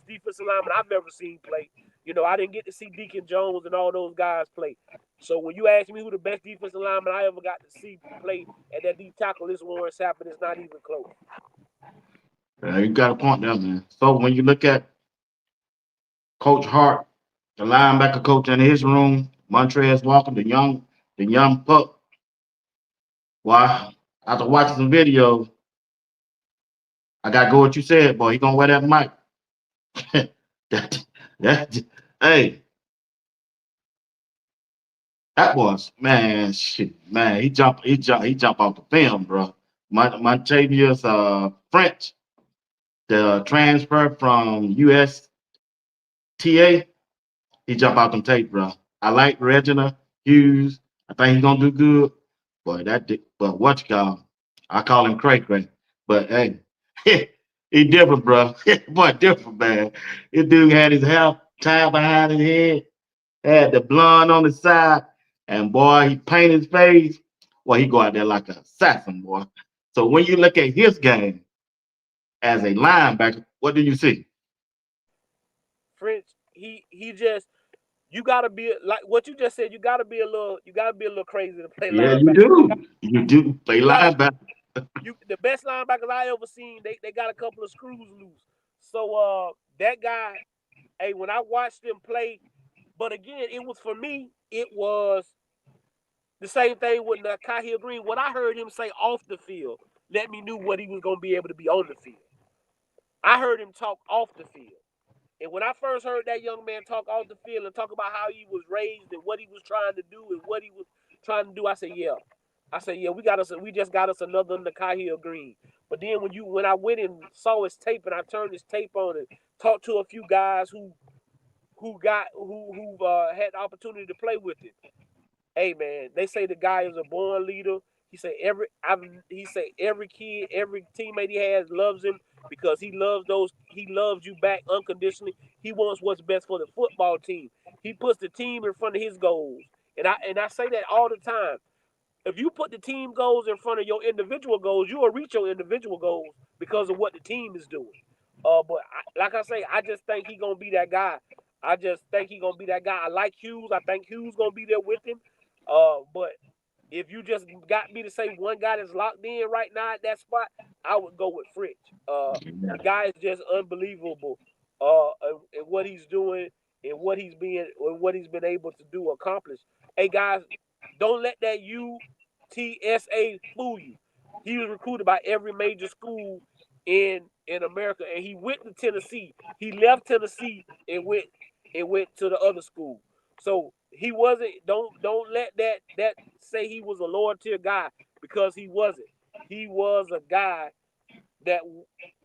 defensive lineman I've ever seen play, I didn't get to see Deacon Jones and all those guys play. So when you ask me who the best defensive lineman I ever got to see play at that deep tackle, it's Warren Sapp, and it's not even close. You got a point there, man. So when you look at Coach Hart, the linebacker coach in his room, Montrez Walker, the young pup. Well, after watching some videos, I gotta go what you said, boy. He gonna wear that mic. Hey, that was, man, shit, man. He jump off the film, bro. Montavious French, the transfer from USTA, he jump out them tape, bro. I like Reginald Hughes. I think he's gonna do good. But what you call him? I call him Cray Cray. But hey, he different, bro. Boy, different, man. This dude had his hair tied behind his head, had the blonde on the side, and boy, he painted his face. Well, he go out there like an assassin, boy. So when you look at his game as a linebacker, what do you see? French, he just, you gotta be like what you just said. You gotta be a little crazy to play Yeah, you linebacker. do. You do play linebacker. The best linebackers I ever seen, they got a couple of screws loose. So that guy, hey, when I watched him play, but again, it was, for me, it was the same thing with Kahil Green. What I heard him say off the field let me knew what he was gonna be able to be on the field. I heard him talk off the field. And when I first heard that young man talk off the field and talk about how he was raised and what he was trying to do and what he was trying to do, I said, yeah. We just got us another Nakahil Green. But then when I went and saw his tape and I turned his tape on and talked to a few guys who had the opportunity to play with him. Hey man, they say the guy is a born leader. He said every kid, every teammate he has loves him because he loves you back unconditionally. He wants what's best for the football team. He puts the team in front of his goals. And I say that all the time. If you put the team goals in front of your individual goals, you will reach your individual goals because of what the team is doing. Like I say, I just think he's gonna be that guy. I like Hughes. I think Hughes gonna be there with him. But If you just got me to say one guy that's locked in right now at that spot, I would go with Fritz. The guy is just unbelievable. And what he's doing and what he's been able to do accomplish. Hey guys, don't let that UTSA fool you. He was recruited by every major school in America, and he went to Tennessee. He left Tennessee and went to the other school. So he wasn't. Don't let that say he was a lower tier guy, because he wasn't. He was a guy that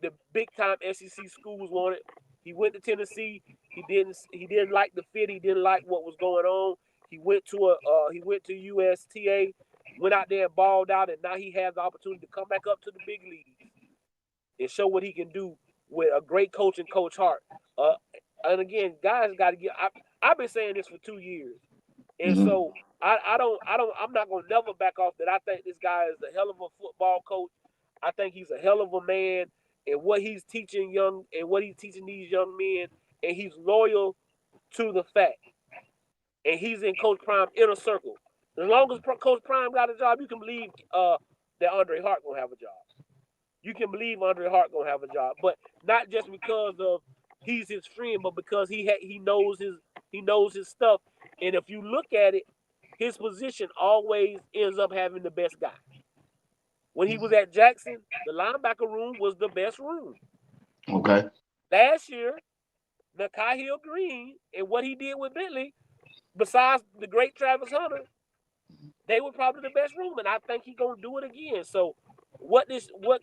the big time SEC schools wanted. He went to Tennessee. He didn't like the fit. He didn't like what was going on. He went to USTA, went out there and balled out, and now he has the opportunity to come back up to the big leagues and show what he can do with a great coach and Coach Hart. And again, guys got to get. I've been saying this for 2 years, and so I'm not gonna never back off that. I think this guy is a hell of a football coach. I think he's a hell of a man, and what he's teaching these young men, and he's loyal to the fact, and he's in Coach Prime inner circle. As long as Coach Prime got a job, you can believe that Andre Hart gonna have a job. You can believe Andre Hart gonna have a job, but not just because of he's his friend, but because he knows his stuff. And if you look at it, his position always ends up having the best guy. When he was at Jackson, the linebacker room was the best room. Okay. Last year, Nakai Hill Green and what he did with Bentley, besides the great Travis Hunter, they were probably the best room, and I think he's gonna do it again. So what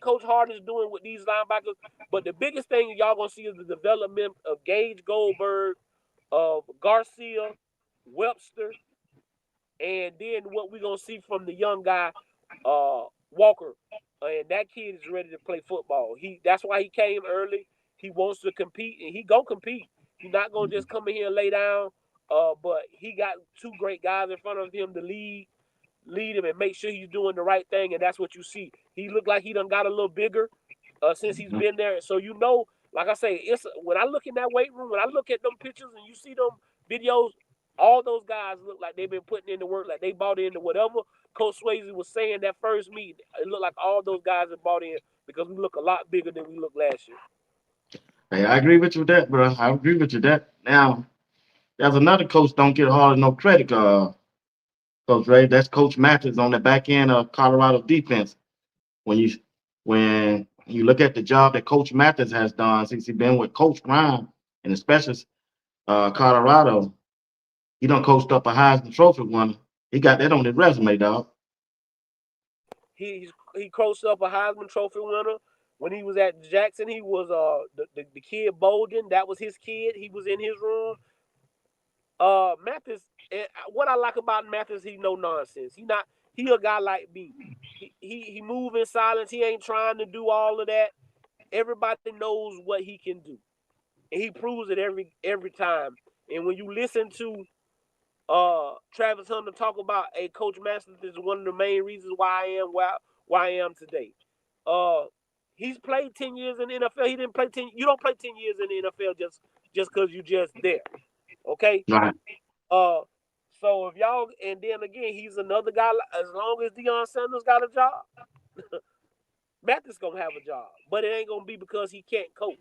Coach Hart is doing with these linebackers, but the biggest thing y'all gonna see is the development of Gage Goldberg, of Garcia, Webster, and then what we're gonna see from the young guy, Walker. And that kid is ready to play football. That's why he came early. He wants to compete, and he gonna compete. He's not gonna just come in here and lay down. But he got two great guys in front of him to lead him and make sure he's doing the right thing, and that's what you see. He looked like he done got a little bigger since he's been there. So like I say, it's when I look in that weight room, when I look at them pictures and you see them videos, all those guys look like they've been putting in the work, like they bought into whatever Coach Swayze was saying that first meeting. It looked like all those guys have bought in because we look a lot bigger than we looked last year. Hey, I agree with you with that, bro. I agree with you that. Now, there's another coach don't get hardly no credit, Coach Ray. That's Coach Mathis on the back end of Colorado defense. When you look at the job that Coach Mathis has done since he's been with Coach Prime, and especially Colorado, he done coached up a Heisman Trophy winner. He got that on his resume, dog. He coached up a Heisman Trophy winner. When he was at Jackson, he was the kid Bolden. That was his kid. He was in his room. Mathis, what I like about Mathis, he no nonsense. He a guy like me. He move in silence. He ain't trying to do all of that. Everybody knows what he can do, and he proves it every time. And when you listen to Travis Hunter talk about Coach Mathis is one of the main reasons why I am why I am today. He's played 10 years in the NFL. He didn't play 10. You don't play 10 years in the NFL just because you just there. Okay? Right. So if y'all, and then again, he's another guy, as long as Deion Sanders got a job, Mathis gonna have a job. But it ain't gonna be because he can't coach.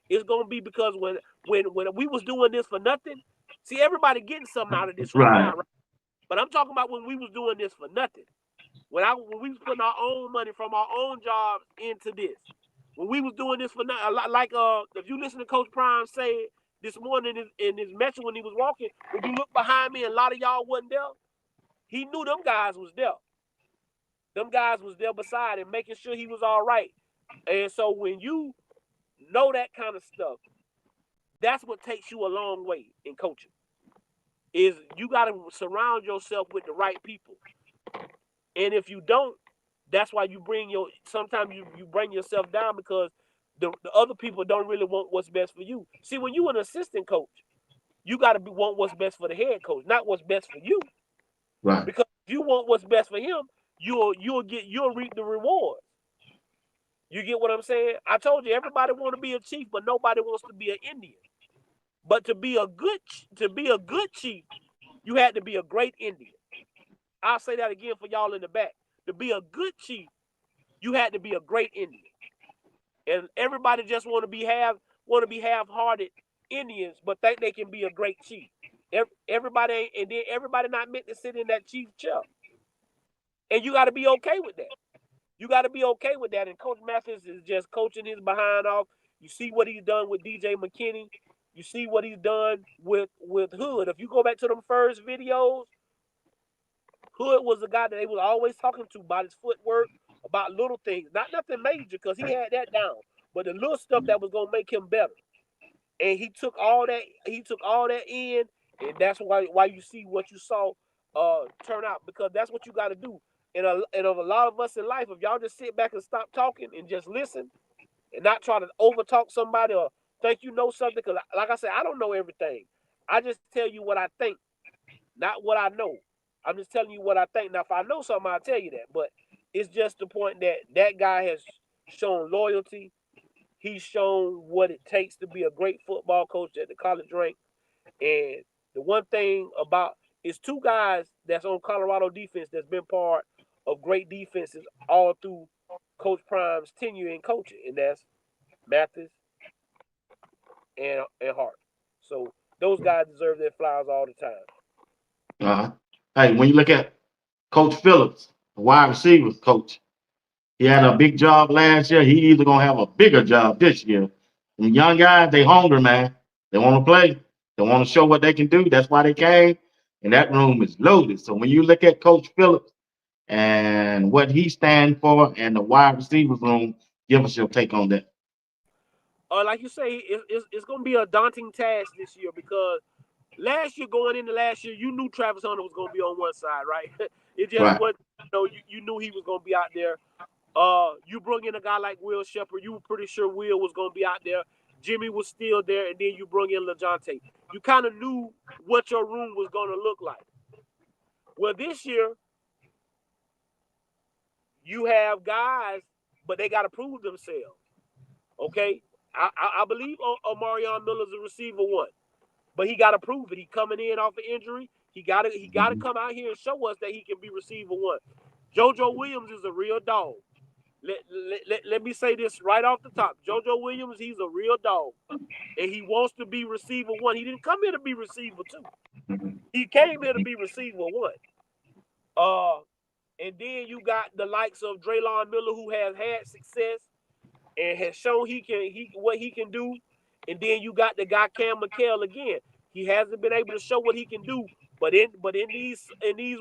It's gonna be because when we was doing this for nothing, see, everybody getting something out of this right now, right? But I'm talking about when we was doing this for nothing. When we was putting our own money from our own jobs into this. When we was doing this for nothing, like if you listen to Coach Prime say this morning in his message when he was walking, when you look behind me and a lot of y'all wasn't there, he knew them guys was there. Them guys was there beside him, making sure he was all right. And so when you know that kind of stuff, that's what takes you a long way in coaching. Is you got to surround yourself with the right people. And if you don't, that's why you sometimes you bring yourself down because the other people don't really want what's best for you. See, when you an assistant coach, you got to want what's best for the head coach, not what's best for you. Right. Because if you want what's best for him, you'll reap the rewards. You get what I'm saying? I told you everybody want to be a chief, but nobody wants to be an Indian. But to be a good chief, you had to be a great Indian. I'll say that again for y'all in the back. To be a good chief, you had to be a great Indian. And everybody just want to be half-hearted Indians, but think they can be a great chief. Everybody not meant to sit in that chief chair. And you got to be okay with that. You got to be okay with that. And Coach Mathis is just coaching his behind off. You see what he's done with DJ McKinney. You see what he's done with Hood. If you go back to them first videos, Hood was the guy that they was always talking to about his footwork, about little things. Not nothing major because he had that down. But the little stuff that was going to make him better. And he took all that in, and that's why you see what you saw turn out, because that's what you got to do. And of a lot of us in life, if y'all just sit back and stop talking and just listen and not try to overtalk somebody or think you know something, because like I said, I don't know everything. I just tell you what I think, not what I know. I'm just telling you what I think. Now, if I know something, I'll tell you that. But it's just the point that guy has shown loyalty. He's shown what it takes to be a great football coach at the college rank. And the one thing about is two guys that's on Colorado defense that's been part of great defenses all through Coach Prime's tenure in coaching, and that's Mathis and Hart. So those guys deserve their flowers all the time. Hey, when you look at Coach Phillips, the wide receiver coach, he had a big job last year. He either gonna have a bigger job this year. And young guys, they hungry, man. They want to play. They want to show what they can do. That's why they came. And that room is loaded. So when you look at Coach Phillips and what he stands for and the wide receivers room, give us your take on that. Like you say, it's going to be a daunting task this year because going into last year, you knew Travis Hunter was going to be on one side, right? It just Right. wasn't, you knew he was going to be out there. You bring in a guy like Will Shepard, you were pretty sure Will was going to be out there. Jimmy was still there, and then you bring in LaJonte. You kind of knew what your room was going to look like. Well, this year, you have guys, but they got to prove themselves. Okay? I believe Omarion Miller's a receiver one, but he got to prove it. He coming in off an injury. He got to come out here and show us that he can be receiver one. JoJo Williams is a real dog. Let me say this right off the top. JoJo Williams, he's a real dog, and he wants to be receiver one. He didn't come here to be receiver two. He came here to be receiver one. And then you got the likes of Draylon Miller, who has had success and has shown what he can do. And then you got the guy Cam McHale again. He hasn't been able to show what he can do, but in these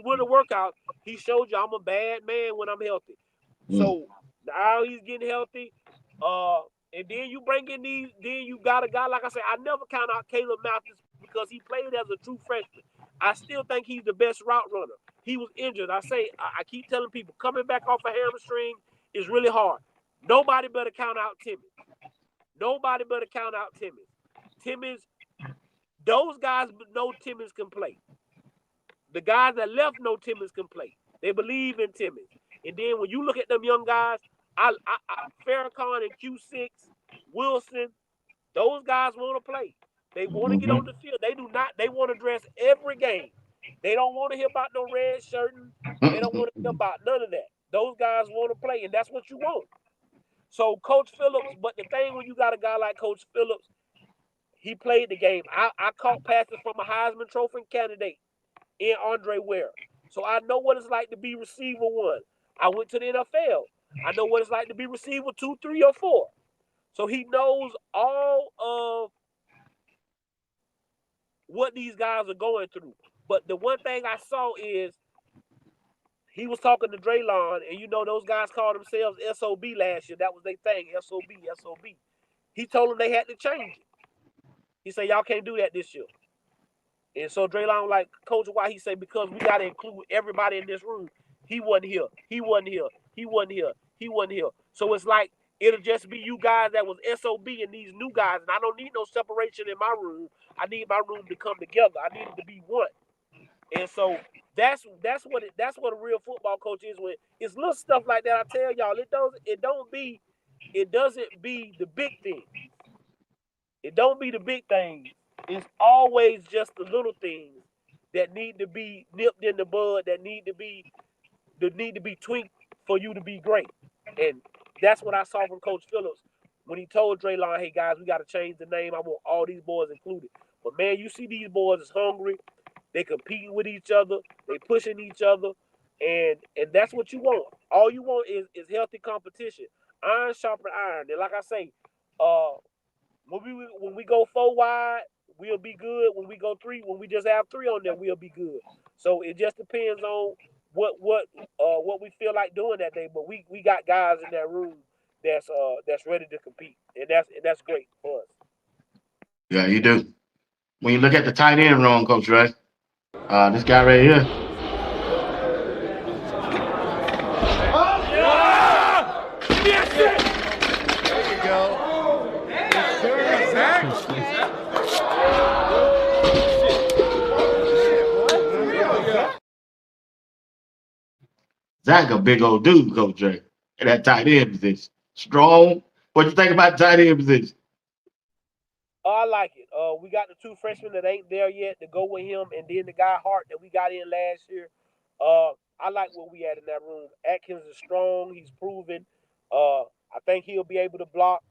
winter workouts, he showed you I'm a bad man when I'm healthy. So now he's getting healthy. And then you bring in then you got a guy, like I said, I never count out Caleb Mathis because he played as a true freshman. I still think he's the best route runner. He was injured. I keep telling people, coming back off a hamstring is really hard. Nobody better count out Timmons. Nobody better count out Timmons. Timmons, those guys know Timmons can play. The guys that left know Timmons can play. They believe in Timmons. And then when you look at them young guys, Farrakhan and Q6, Wilson, those guys want to play. They want to get on the field. They do not. They want to dress every game. They don't want to hear about no red shirting. They don't want to hear about none of that. Those guys want to play, and that's what you want. So Coach Phillips, but the thing when you got a guy like Coach Phillips, he played the game. I caught passes from a Heisman Trophy candidate in Andre Ware. So I know what it's like to be receiver one. I went to the NFL. I know what it's like to be receiver 2, 3, or 4. So he knows all of what these guys are going through. But the one thing I saw is he was talking to Draylon, and those guys called themselves SOB last year. That was their thing, SOB. He told them they had to change it. He said, y'all can't do that this year. And so Draylon was like, Coach, why? He said, because we got to include everybody in this room. He wasn't here. He wasn't here. He wasn't here. He wasn't here. So it's like, it'll just be you guys that was SOB and these new guys. And I don't need no separation in my room. I need my room to come together. I need it to be one. And so that's what a real football coach is. When it's little stuff like that, I tell y'all, it doesn't be the big thing. It don't be the big things. It's always just the little things that need to be nipped in the bud, that need to be tweaked for you to be great. And that's what I saw from Coach Phillips when he told Draylon, hey guys, we got to change the name. I want all these boys included. But man, you see these boys is hungry. They competing with each other. They pushing each other. And that's what you want. All you want is healthy competition. Iron sharpen iron. And like I say, when we go 4 wide, we'll be good. When we go 3, when we just have 3 on there, we'll be good. So it just depends on what we feel like doing that day. But we got guys in that room that's ready to compete, and that's great for us. Yeah, you do. When you look at the tight end room, Coach Ray, this guy right here. Zach a big old dude, Coach Ray, in that tight end position. Strong. What you think about tight end position? I like it. We got the 2 freshmen that ain't there yet to go with him, and then the guy Hart that we got in last year. I like what we had in that room. Atkins is strong. He's proven. I think he'll be able to block.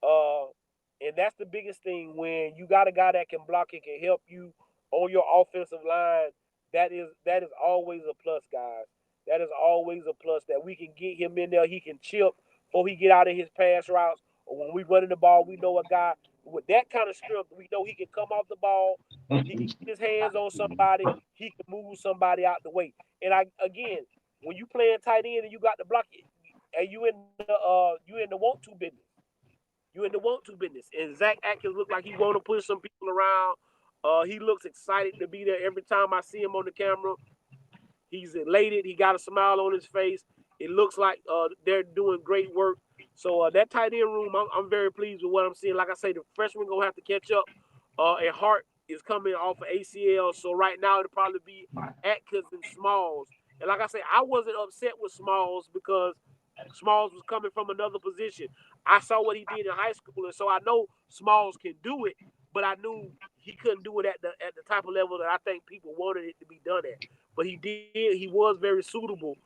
And that's the biggest thing when you got a guy that can block and can help you on your offensive line. That is always a plus, guys. That is always a plus that we can get him in there. He can chip before he get out of his pass routes. Or when we running the ball, we know a guy with that kind of strength. We know he can come off the ball. He can get his hands on somebody. He can move somebody out the way. And again, when you playing tight end and you got the block, and you in the want to business. You in the want to business. And Zach Atkins look like he want to push some people around. He looks excited to be there every time I see him on the camera. He's elated. He got a smile on his face. It looks like they're doing great work. So that tight end room, I'm very pleased with what I'm seeing. Like I say, the freshmen going to have to catch up. And Hart is coming off of ACL. So right now it'll probably be Atkins and Smalls. And like I say, I wasn't upset with Smalls because Smalls was coming from another position. I saw what he did in high school, and so I know Smalls can do it, but I knew he couldn't do it at the type of level that I think people wanted it to be done at. But he did. He was very suitable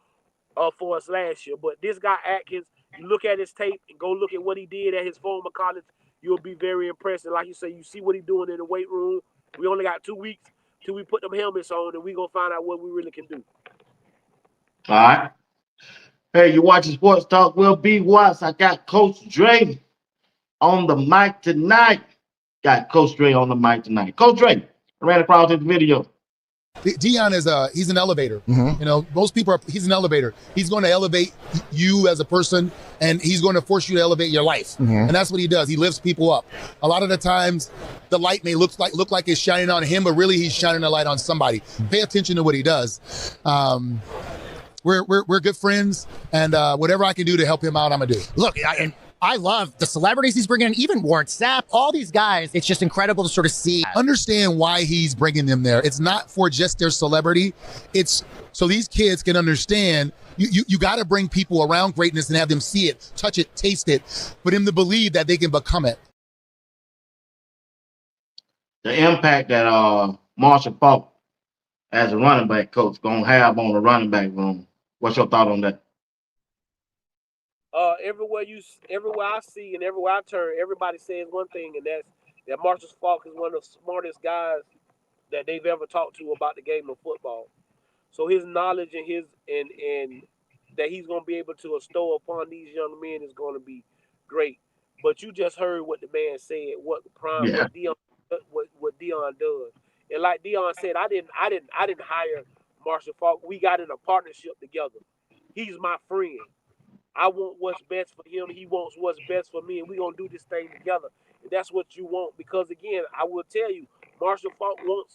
for us last year. But this guy Atkins, you look at his tape and go look at what he did at his former college, you'll be very impressed. And like you say, you see what he's doing in the weight room. We only got 2 weeks till we put them helmets on, and we're going to find out what we really can do. All right. Hey, you watching Sports Talk with BWatts. I got Coach Dre on the mic tonight. Got Coach Dre on the mic tonight. Coach Dre, I ran across this video. Deion is he's an elevator. Mm-hmm. You know, most people he's an elevator. He's going to elevate you as a person, and he's going to force you to elevate your life. Mm-hmm. And that's what he does. He lifts people up. A lot of the times the light may look like it's shining on him, but really he's shining a light on somebody. Mm-hmm. Pay attention to what he does. We're good friends, and whatever I can do to help him out, I'm gonna do. Look, I love the celebrities he's bringing in, even Warren Sapp, all these guys. It's just incredible to sort of see. Understand why he's bringing them there. It's not for just their celebrity. It's so these kids can understand you got to bring people around greatness and have them see it, touch it, taste it, for them to believe that they can become it. The impact that Marshall Faulk as a running back coach gonna have on the running back room. What's your thought on that? Everywhere I see and everywhere I turn, everybody says one thing, and that's that Marshall Faulk is one of the smartest guys that they've ever talked to about the game of football. So his knowledge and and that he's going to be able to bestow upon these young men is going to be great. But you just heard what the man said, what Deion does, and like Deion said, I didn't hire Marshall Faulk. We got in a partnership together. He's my friend. I want what's best for him. He wants what's best for me, and we're going to do this thing together. And that's what you want because, again, I will tell you, Marshall Faulk wants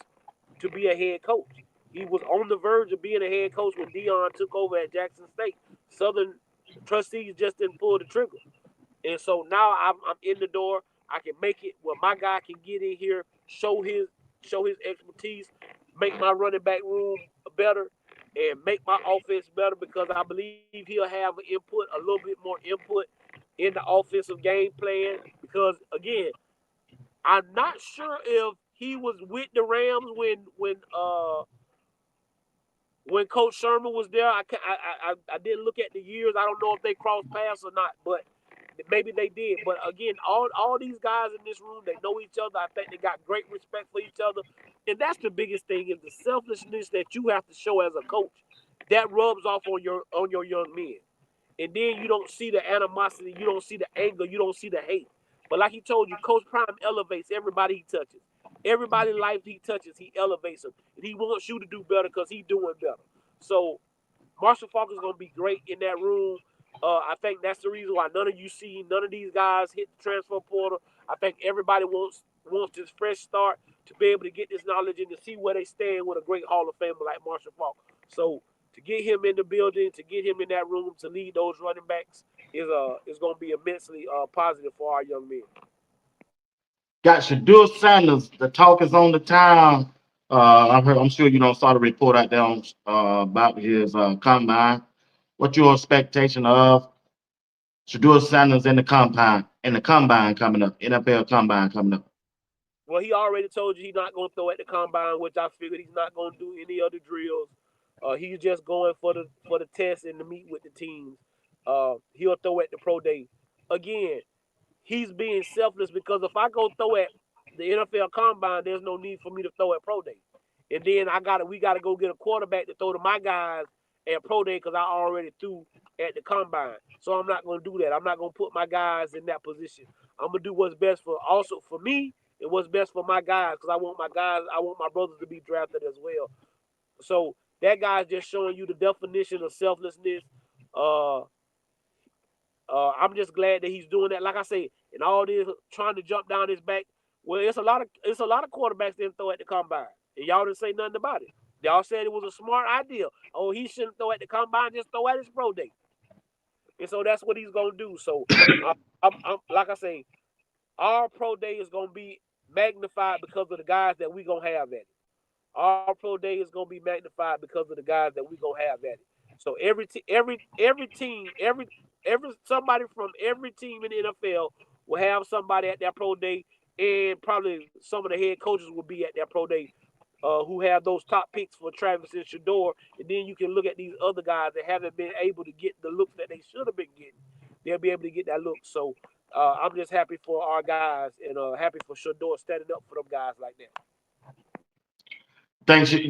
to be a head coach. He was on the verge of being a head coach when Deion took over at Jackson State. Southern trustees just didn't pull the trigger. And so now I'm in the door. I can make it where my guy can get in here, show his expertise, make my running back room better, and make my offense better because I believe he'll have a little bit more input in the offensive game plan because, again, I'm not sure if he was with the Rams when Coach Sherman was there. I didn't look at the years. I don't know if they crossed paths or not, but maybe they did. But again, all these guys in this room, they know each other. I think they got great respect for each other. And that's the biggest thing, is the selflessness that you have to show as a coach. That rubs off on your young men. And then you don't see the animosity, you don't see the anger, you don't see the hate. But like he told you, Coach Prime elevates everybody he touches. Everybody's life he touches, he elevates them. And he wants you to do better because he's doing better. So Marshall Faulk is going to be great in that room. I think that's the reason why none of these guys hit the transfer portal. I think everybody wants this fresh start to be able to get this knowledge and to see where they stand with a great Hall of Famer like Marshall Faulk. So to get him in the building, to get him in that room, to lead those running backs is going to be immensely positive for our young men. Got Shaduer Sanders. The talk is on the town. I'm sure you don't saw the report out there on, about his combine. What's your expectation of Shaduer Sanders in the combine coming up, NFL combine coming up? Well, he already told you he's not going to throw at the combine, which I figured he's not going to do any other drills. He's just going for the test and to meet with the teams. He'll throw at the pro day. Again, he's being selfless, because if I go throw at the NFL combine, there's no need for me to throw at pro day. And then we gotta go get a quarterback to throw to my guys at pro day because I already threw at the combine. So I'm not gonna do that. I'm not gonna put my guys in that position. I'm gonna do what's best for me and what's best for my guys, because I want my brothers to be drafted as well. So that guy's just showing you the definition of selflessness. I'm just glad that he's doing that. Like I say, and all this trying to jump down his back. Well, it's a lot of quarterbacks didn't throw at the combine, and y'all didn't say nothing about it. Y'all said it was a smart idea. Oh, he shouldn't throw at the combine, just throw at his pro day. And so that's what he's gonna do. So, I'm like I say, our pro day is gonna be magnified because of the guys that we gonna have at it. Our pro day is gonna be magnified because of the guys that we gonna have at it. So every team, somebody from every team in the NFL will have somebody at their pro day, and probably some of the head coaches will be at their pro day, who have those top picks for Travis and Shaduer. And then you can look at these other guys that haven't been able to get the looks that they should have been getting. They'll be able to get that look. So I'm just happy for our guys, and happy for Shaduer standing up for them guys like that.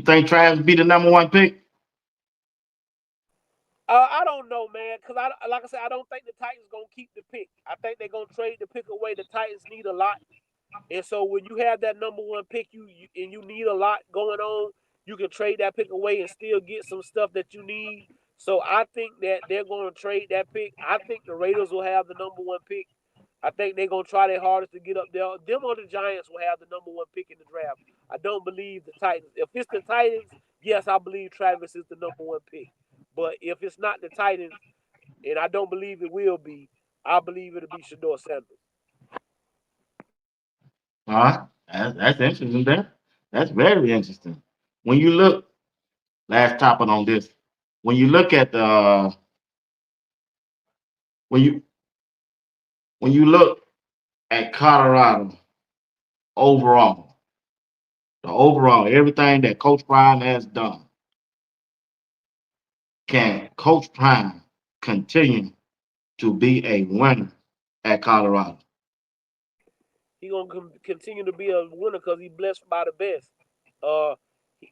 Think Travis be the number one pick? I don't know, man, because like I said, I don't think the Titans gonna keep the pick. I think they're gonna trade the pick away. The Titans need a lot, and so when you have that number one pick, you need a lot going on, you can trade that pick away and still get some stuff that you need. So I think that they're gonna trade that pick. I think the Raiders will have the number one pick. I think they're gonna try their hardest to get up there. Them or the Giants will have the number one pick in the draft. I don't believe the Titans. If it's the Titans, yes, I believe Travis is the number one pick. But if it's not the Titans, and I don't believe it will be, I believe it'll be Shaduer Sanders. All right, that's interesting. That's very interesting. When you look, last topic on this, when you look at the when you look at Colorado overall, everything that Coach Prime has done, can Coach Prime continue to be a winner at Colorado? He's gonna continue to be a winner because he's blessed by the best.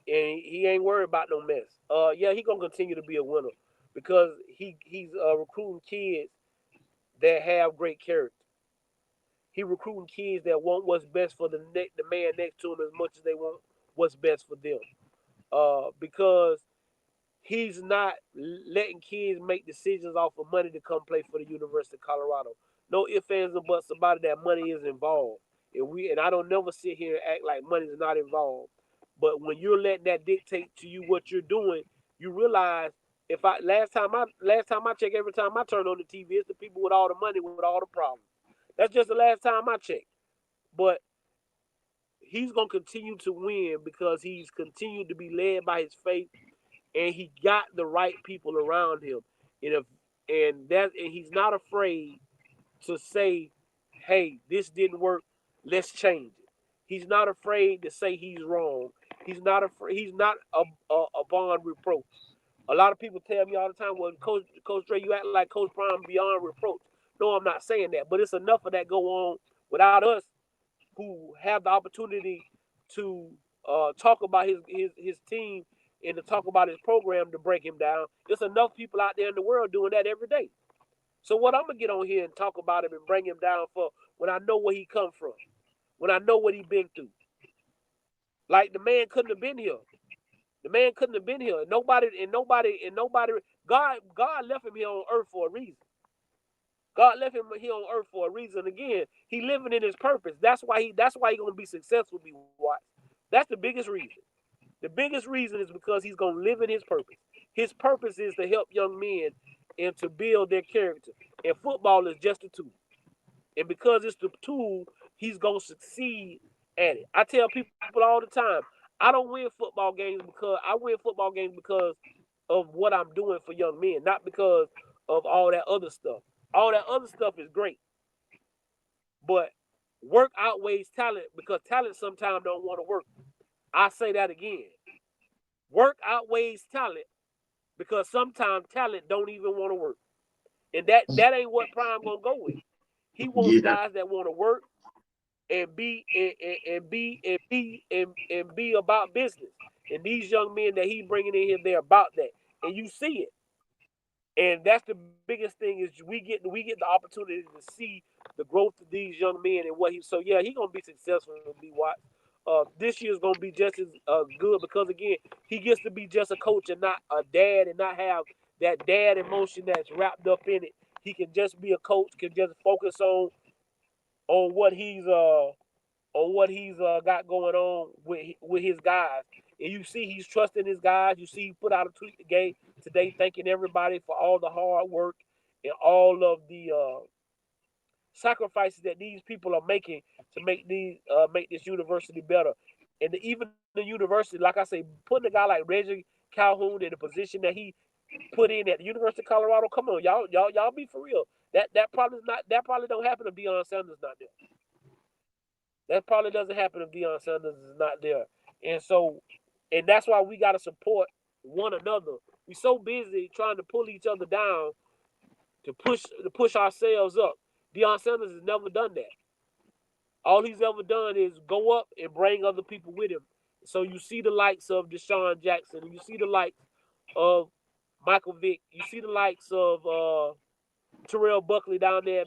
And he ain't worried about no mess. Yeah, he's gonna continue to be a winner because he's recruiting kids that have great character. He recruiting kids that want what's best for the man next to him as much as they want what's best for them. Because he's not letting kids make decisions off of money to come play for the University of Colorado. No ifs, ands, or buts about it, that money is involved. And I don't never sit here and act like money is not involved. But when you're letting that dictate to you what you're doing, you realize last time I check, every time I turn on the TV, it's the people with all the money with all the problems. That's just the last time I checked. But he's gonna continue to win because he's continued to be led by his faith, and he got the right people around him. And he's not afraid to say, "Hey, this didn't work. Let's change it." He's not afraid to say he's wrong. He's not beyond reproach. A lot of people tell me all the time, well, Coach Dre, you act like Coach Prime beyond reproach. No, I'm not saying that, but it's enough of that go on without us who have the opportunity to talk about his team and to talk about his program to break him down. There's enough people out there in the world doing that every day. So what I'm gonna get on here and talk about him and bring him down for when I know where he come from, when I know what he been through. Like the man couldn't have been here. The man couldn't have been here. Nobody. God left him here on earth for a reason. God left him here on earth for a reason. Again, he living in his purpose. That's why he gonna be successful. That's the biggest reason. The biggest reason is because he's gonna live in his purpose. His purpose is to help young men and to build their character. And football is just a tool. And because it's the tool, he's gonna succeed at it. I tell people all the time, I win football games because of what I'm doing for young men, not because of all that other stuff. All that other stuff is great. But work outweighs talent because talent sometimes don't want to work. I say that again. Work outweighs talent because sometimes talent don't even want to work. And that ain't what Prime gonna go with. He wants guys that want to work and be about business. And these young men that he bringing in here, they're about that, and you see it. And that's the biggest thing is we get the opportunity to see the growth of these young men and what he. So yeah, he gonna be successful in BWatts. This year's gonna be just as good because again, he gets to be just a coach and not a dad and not have that dad emotion that's wrapped up in it. He can just be a coach, can just focus on what he's got going on with his guys. And you see he's trusting his guys. You see he put out a tweet today thanking everybody for all the hard work and all of the sacrifices that these people are making to make this university better. And even the university, like I say, putting a guy like Reggie Calhoun in the position that he put in at the University of Colorado. Come on, y'all be for real. That probably don't happen if Deion Sanders not there. That probably doesn't happen if Deion Sanders is not there. And that's why we got to support one another. We're so busy trying to pull each other down to push ourselves up. Deion Sanders has never done that. All he's ever done is go up and bring other people with him. So you see the likes of Deshaun Jackson, and you see the likes of Michael Vick. You see the likes of Terrell Buckley down there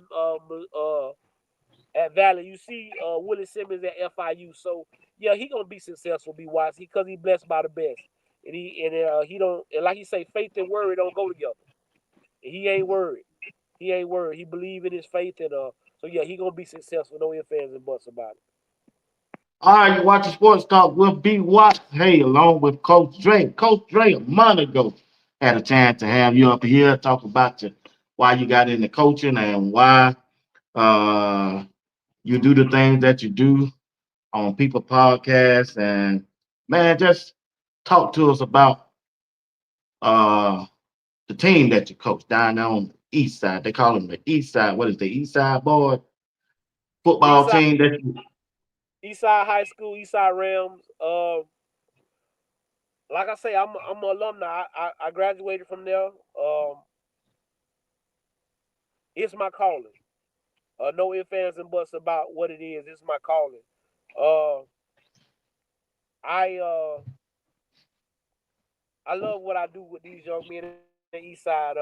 at Valley. You see Willie Simmons at FIU. So yeah, he gonna be successful. BWatts because he blessed by the best, and he don't, and like he say, faith and worry don't go together. And he ain't worried. He believe in his faith, and so yeah, he gonna be successful. No ifs, ands, and buts about it. All right, you watching Sports Talk with BWatts. Hey, along with Coach Dre. Coach Dre a month ago had a chance to have you up here talk about why you got into coaching and why you do the things that you do on People Podcasts. And man, just talk to us about the team that you coach down there on the East Side. They call them the East Side. What is the East Side boy football team that you? Eastside High School, Eastside Rams. Like I say, I'm an alumni. I graduated from there. It's my calling. No ifs, ands, and buts about what it is. It's my calling. I love what I do with these young men in the East Side.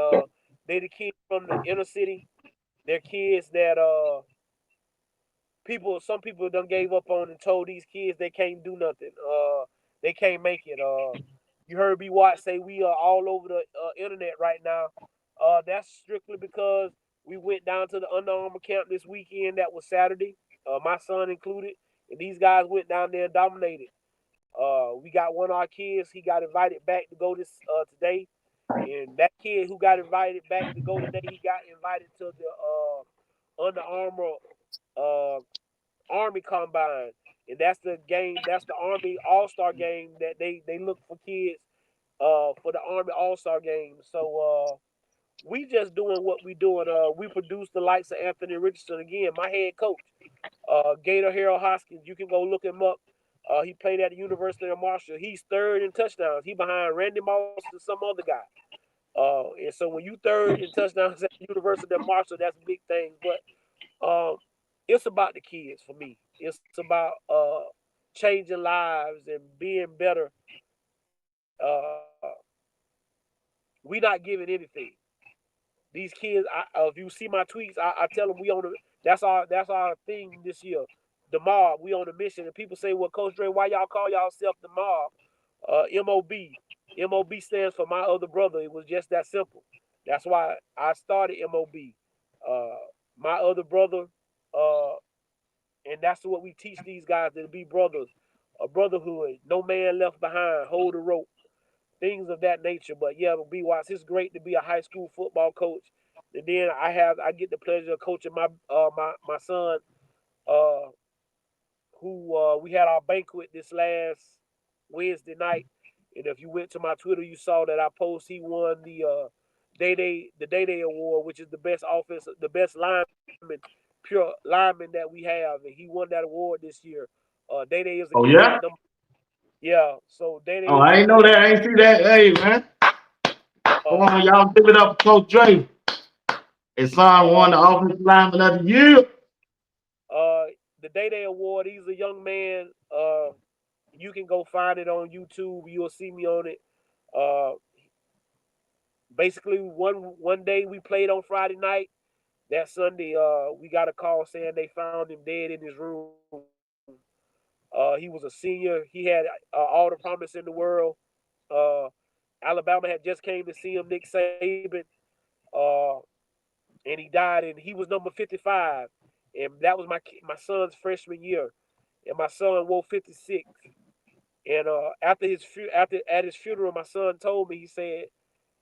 They the kids from the inner city. They're kids that some people done gave up on and told these kids they can't do nothing. They can't make it. You heard BWatts say we are all over the internet right now. That's strictly because we went down to the Under Armour camp this weekend. That was Saturday. My son included, and these guys went down there and dominated. We got one of our kids. He got invited back to go today, and that kid who got invited back to go today, he got invited to the Under Armour Army Combine, and that's the game. That's the Army All-Star game that they look for kids for the Army All-Star game. So we just doing what we doing. We produce the likes of Anthony Richardson again. My head coach, Gator Harold Hoskins. You can go look him up. He played at the University of Marshall. He's third in touchdowns. He behind Randy Moss and some other guy. And so when you third in touchdowns at the University of Marshall, that's a big thing. But it's about the kids for me. It's about changing lives and being better. We not giving anything. These kids, if you see my tweets, I tell them we on the. That's our thing this year. The mob, we on a mission. And people say, "Well, Coach Dre, why y'all call yourself the mob?" MOB. MOB stands for my other brother. It was just that simple. That's why I started MOB. My other brother, and that's what we teach these guys to be brothers. A brotherhood. No man left behind. Hold the rope. Things of that nature. But yeah, BWatts, it's great to be a high school football coach. And then I get the pleasure of coaching my son, who we had our banquet this last Wednesday night. And if you went to my Twitter, you saw that I post he won the Day Award, which is the best lineman, pure lineman that we have, and he won that award this year. Day is a Oh kid. yeah. Yeah, so Day Oh, is I a ain't know kid. that. I ain't see that. Hey man, come on, y'all give it up for Coach Dre. His son won the offensive lineman of the year. The Day Award. He's a young man. You can go find it on YouTube. You'll see me on it. Uh, Basically, one day we played on Friday night. That Sunday, we got a call saying they found him dead in his room. He was a senior. He had all the promise in the world. Uh, Alabama had just came to see him, Nick Saban, uh, and he died. And he was number 55, and that was my son's freshman year, and my son wore 56. And after at his funeral, my son told me,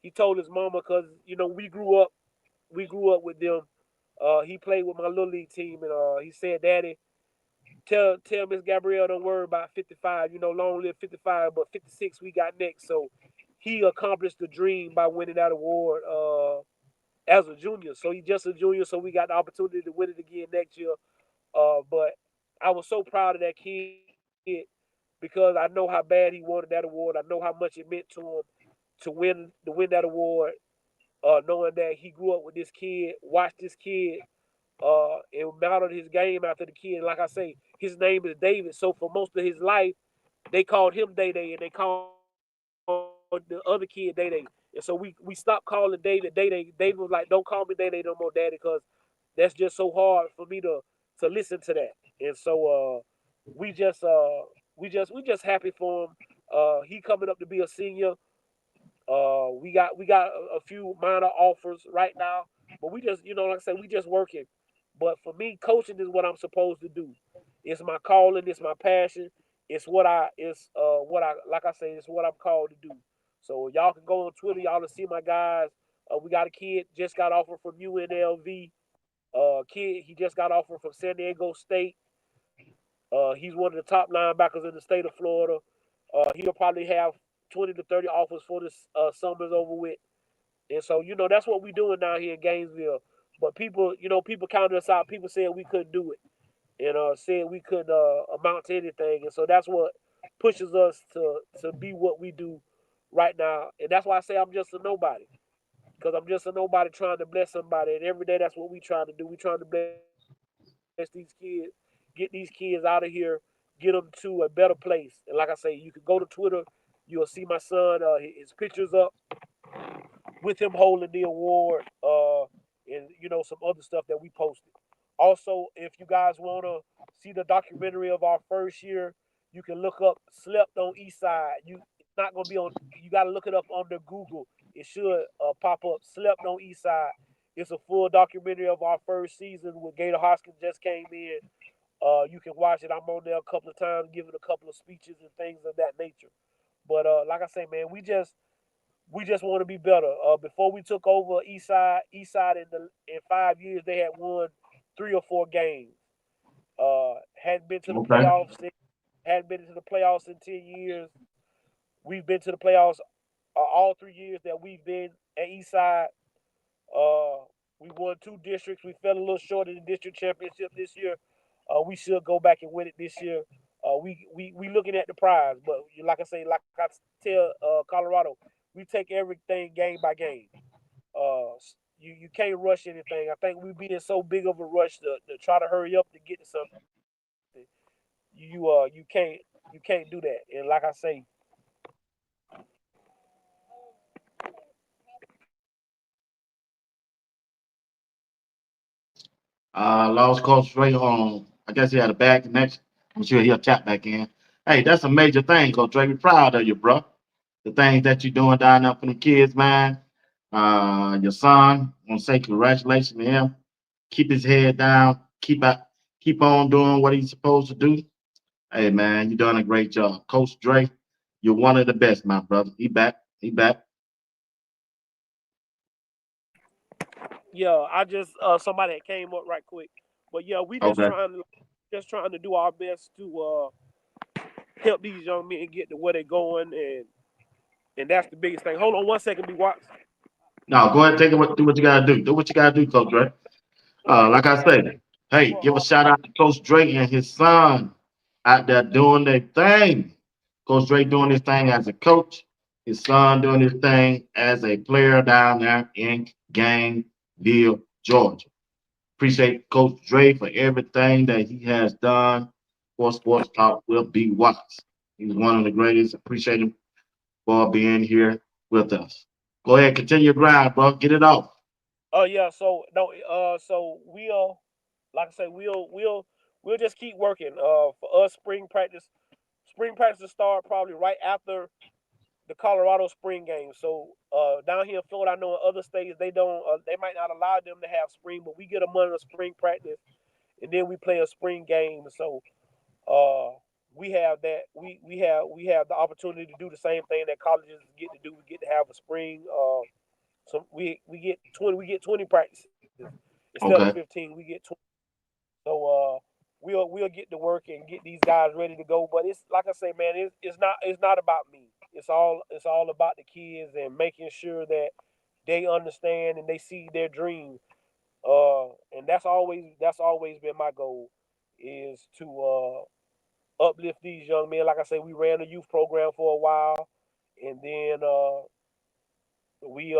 he told his mama, because we grew up with them. He played with my little league team, and he said, "Daddy, tell Miss Gabrielle don't worry about 55. Long live 55, but 56 we got next." So he accomplished the dream by winning that award as a junior. So he's just a junior, so we got the opportunity to win it again next year. But I was so proud of that kid because I know how bad he wanted that award. I know how much it meant to him to win that award. Knowing that he grew up with this kid, watched this kid, and modeled his game after the kid. Like I say, his name is David. So for most of his life, they called him Day, and they called the other kid Day. And so we stopped calling David Day. David was like, "Don't call me Day no more, Daddy, because that's just so hard for me to listen to that." And so we just happy for him. He coming up to be a senior. We got a few minor offers right now, but we just, like I said, we just working. But for me, coaching is what I'm supposed to do. It's my calling. It's my passion. Like I say, it's what I'm called to do. So y'all can go on Twitter. Y'all to see my guys. We got a kid just got offered from UNLV. Kid, he just got offered from San Diego State. He's one of the top linebackers in the state of Florida. He'll probably have 20 to 30 offers for this summer's over with. And so, that's what we're doing down here in Gainesville. But people counted us out. People said we couldn't do it, and said we couldn't amount to anything. And so that's what pushes us to be what we do right now. And that's why I say I'm just a nobody, because I'm just a nobody trying to bless somebody. And every day that's what we trying to do. We trying to bless these kids, get these kids out of here, get them to a better place. And like I say, you can go to Twitter, you'll see my son, his pictures up with him holding the award, and some other stuff that we posted. Also, if you guys want to see the documentary of our first year, you can look up "Slept on East Side." It's not gonna be on. You got to look it up under Google. It should pop up. "Slept on East Side." It's a full documentary of our first season when Gator Hoskins just came in. You can watch it. I'm on there a couple of times, giving a couple of speeches and things of that nature. But like I say, man, we just want to be better. Before we took over Eastside in 5 years, they had won 3 or 4 games. Hadn't been to the Okay. playoffs. Hadn't been to the playoffs in 10 years. We've been to the playoffs all 3 years that we've been at Eastside. We won 2 districts. We fell a little short of the district championship this year. We should go back and win it this year. We looking at the prize, but like I say, like I tell Colorado, we take everything game by game. You can't rush anything. I think we being so big of a rush to try to hurry up to get to something. You can't do that. And like I say, Lost Coach Ray on. I guess he had a bad connection. I'm sure he'll tap back in. Hey, that's a major thing, Coach Ray. We're proud of you, bro. The things that you're doing down there for the kids, man. Your son, I want to say congratulations to him. Keep his head down. Keep on doing what he's supposed to do. Hey, man, you're doing a great job. Coach Dre, you're one of the best, my brother. He back. He back. yeah, I just somebody that came up right quick, but yeah, we Okay. just trying to do our best to help these young men get to where they're going, and that's the biggest thing. Hold on 1 second, BWatts. Now, go ahead and take it. Do what you got to do. Do what you got to do, Coach Dre. Like I said, hey, give a shout out to Coach Drake and his son out there doing their thing. Coach Drake doing his thing as a coach, his son doing his thing as a player down there in Gainesville, Georgia. Appreciate Coach Drake for everything that he has done for Sports Talk with BWatts. He's one of the greatest. Appreciate him for being here with us. Go ahead, continue your grind, bro. Get it off. Oh yeah, so no, so we'll, like I say, we'll just keep working. For us, spring practice will start probably right after the Colorado spring game. So down here in Florida, I know in other states they don't, they might not allow them to have spring, but we get a month of spring practice, and then we play a spring game. So uh, we have that. We have the opportunity to do the same thing that colleges get to do. We get to have a spring. So we get 20 practices instead of Okay. 15. We get 20. So we'll get to work and get these guys ready to go. But it's like I say, man, it's not about me. It's all about the kids and making sure that they understand and they see their dream. And that's always been my goal, is to uplift these young men. Like I say, we ran a youth program for a while, and then we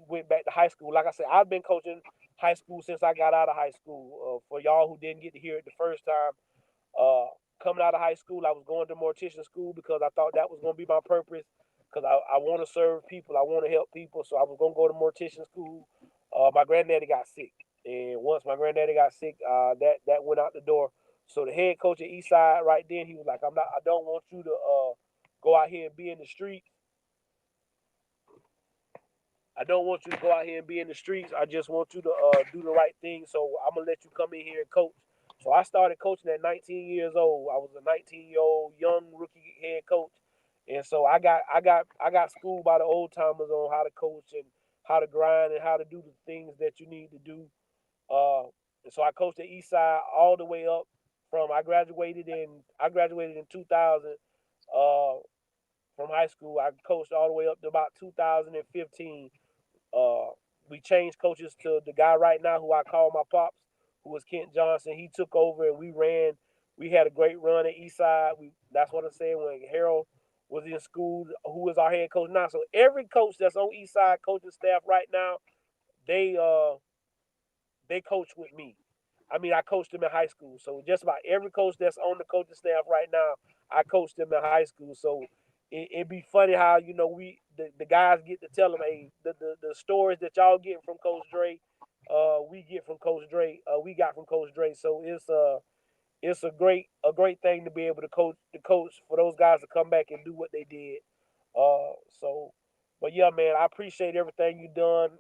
went back to high school. Like I said, I've been coaching high school since I got out of high school. For y'all who didn't get to hear it the first time, uh, coming out of high school, I was going to mortician school because I thought that was going to be my purpose. Because I want to serve people, I want to help people, so I was going to go to mortician school. My granddaddy got sick, and once my granddaddy got sick, that went out the door. So the head coach at Eastside right then, he was like, I don't want you to go out here and be in the streets. I don't want you to go out here and be in the streets. I just want you to do the right thing. So I'm gonna let you come in here and coach. So I started coaching at 19 years old. I was a 19-year-old young rookie head coach, and so I got schooled by the old timers on how to coach and how to grind and how to do the things that you need to do. Uh, and so I coached at Eastside all the way up from I graduated in 2000 uh, from high school. I coached all the way up to about 2015. uh, we changed coaches to the guy right now who I call my pops, who was Kent Johnson. He took over and we ran. We had a great run at Eastside. That's what I said when Harold was in school, who is our head coach now. So every coach that's on Eastside coaching staff right now, they they coach with me. I mean, I coached them in high school. So just about every coach that's on the coaching staff right now, I coached them in high school. So it'd be funny how, the guys get to tell them, hey, the stories that y'all getting from Coach Dre, we get from Coach Dre, we got from Coach Dre. So it's a great thing to be able to coach for those guys to come back and do what they did. So, but yeah, man, I appreciate everything you done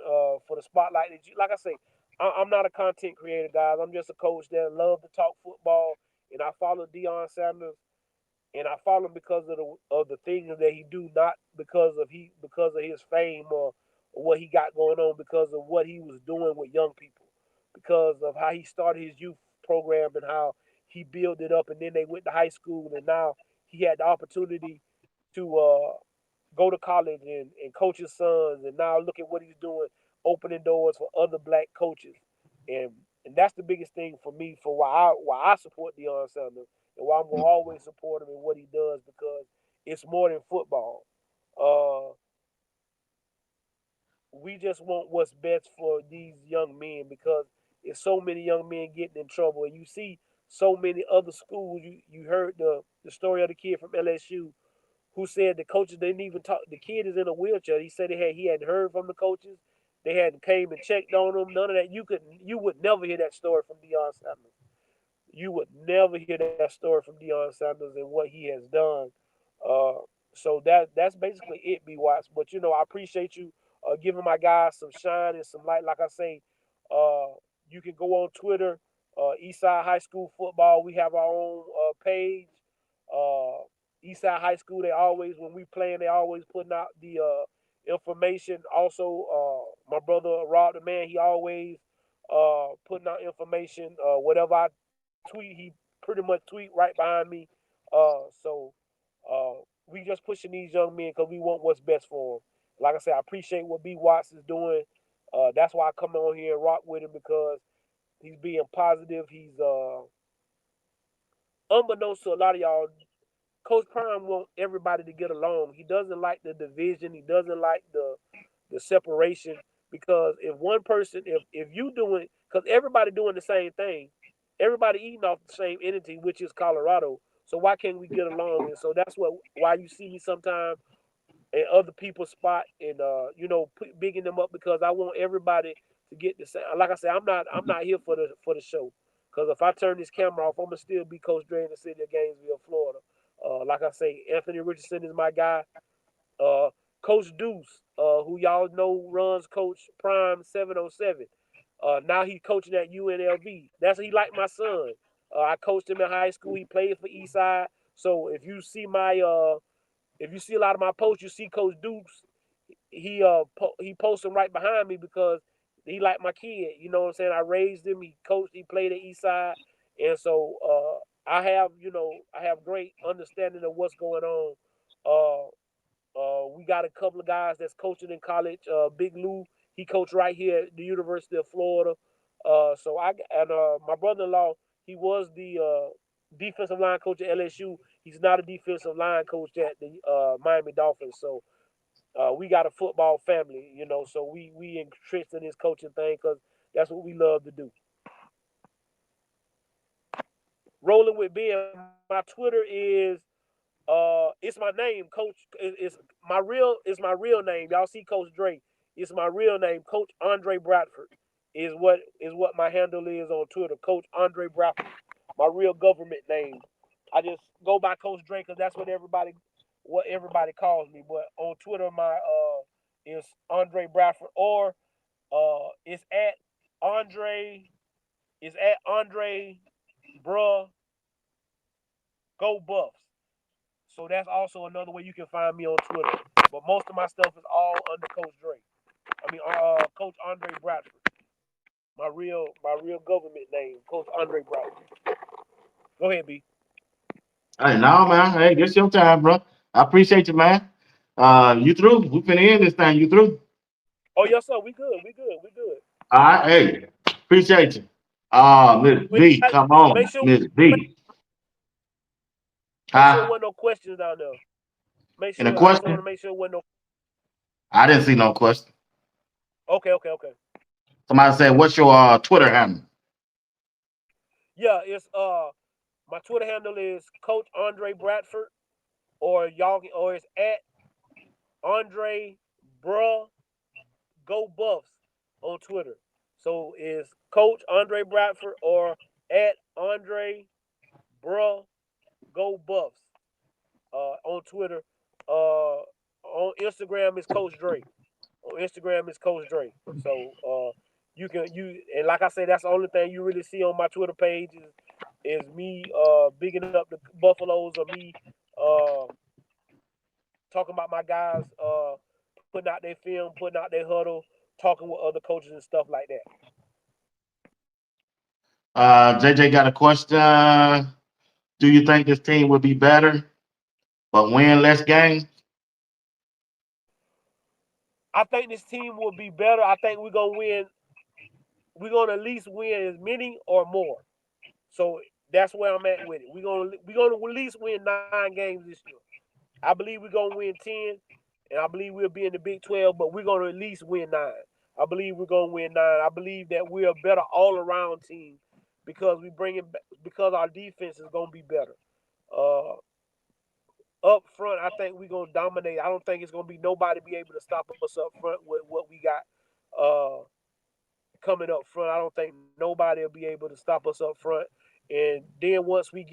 for the spotlight. That you, like I say, I'm not a content creator, guys. I'm just a coach that love to talk football, and I follow Deion Sanders, and I follow him because of the things that he do, not because of his fame or what he got going on, because of what he was doing with young people, because of how he started his youth program and how he built it up, and then they went to high school, and now he had the opportunity to go to college and coach his sons, and now look at what he's doing, opening doors for other black coaches, and that's the biggest thing for me for why I support Deion Sanders and why I'm gonna always support him and what he does, because it's more than football. We just want what's best for these young men, because there's so many young men getting in trouble, and you see so many other schools. You heard the story of the kid from LSU who said the coaches didn't even talk. The kid is in a wheelchair. He said he hadn't heard from the coaches. They hadn't came and checked on him. None of that. You would never hear that story from Deion Sanders. You would never hear that story from Deion Sanders and what he has done. So that's basically it, BWatts. But I appreciate you giving my guys some shine and some light. Like I say, you can go on Twitter, Eastside High School Football. We have our own page. Eastside High School, when we playing, they always putting out the information. Also, my brother Rob the man, he always putting out information. Whatever I tweet, he pretty much tweet right behind me. So we just pushing these young men because we want what's best for them. Like I said, I appreciate what BWatts is doing. That's why I come on here and rock with him, because he's being positive. He's unbeknownst to a lot of y'all, Coach Prime wants everybody to get along. He doesn't like the division. He doesn't like the separation, because if one person, if you doing, because everybody doing the same thing, everybody eating off the same entity, which is Colorado. So why can't we get along? And so that's why you see me sometimes in other people's spot and bigging them up, because I want everybody to get the same. Like I said, I'm not here for the show, because if I turn this camera off, I'm gonna still be Coach Dre in the city of Gainesville, Florida. Like I say, Anthony Richardson is my guy. Coach Deuce, who y'all know runs Coach Prime 707. Now he's coaching at UNLV. He like my son. I coached him in high school. He played for Eastside. So if you see if you see a lot of my posts, you see Coach Dukes. He posts him right behind me because he like my kid. You know what I'm saying? I raised him. He coached. He played at Eastside, and so I have great understanding of what's going on. We got a couple of guys that's coaching in college. Big Lou, he coached right here at the University of Florida. My brother-in-law, he was the defensive line coach at LSU. He's not a defensive line coach at the Miami Dolphins. So we got a football family, So we interested in this coaching thing because that's what we love to do. Rolling with Ben, my Twitter is it's my name, Coach. It's my real name. Y'all see Coach Dre. It's my real name, Coach Andre Bradford. Is what my handle is on Twitter, Coach Andre Bradford. My real government name. I just go by Coach Dre because that's what everybody calls me. But on Twitter, my is Andre Bradford, or it's at Andre. It's at Andre Bruh Go Buffs. So that's also another way you can find me on Twitter. But most of my stuff is all under Coach Dre. Coach Andre Bradford. My real government name, Coach Andre Bradford. Go ahead, B. Hey, no, man. Hey, this your time, bro. I appreciate you, man. You through? We finna end this thing. You through? Oh, yes, sir. We good. All right. Hey, appreciate you. Miss B, come on, Miss B. Make sure there wasn't no questions down there. Make sure. And a question? I want to make sure there wasn't no. I didn't see no question. Okay. Somebody said, "What's your Twitter handle?" Yeah, it's my Twitter handle is Coach Andre Bradford, or it's at Andre Bruh Go Buffs on Twitter. So it's Coach Andre Bradford or at Andre Bruh Go Buffs on Twitter. On Instagram is Coach Dre. So and like I said, that's the only thing you really see on my Twitter page is me bigging up the Buffaloes, or me talking about my guys putting out their film, putting out their huddle, talking with other coaches and stuff like that. JJ got a question. Do you think this team would be better but win less games? I think this team will be better. I think we're gonna win. We're gonna at least win as many or more. So that's where I'm at with it. We're gonna at least win 9 games this year. I believe we're gonna win 10, and I believe we'll be in the Big 12. But we're gonna at least win 9. I believe we're gonna win 9. I believe that we're a better all-around team because because our defense is gonna be better. Uh, Up front, I think we're gonna dominate. I don't think it's gonna be nobody be able to stop us up front with what we got coming up front. I don't think nobody will be able to stop us up front. And then once we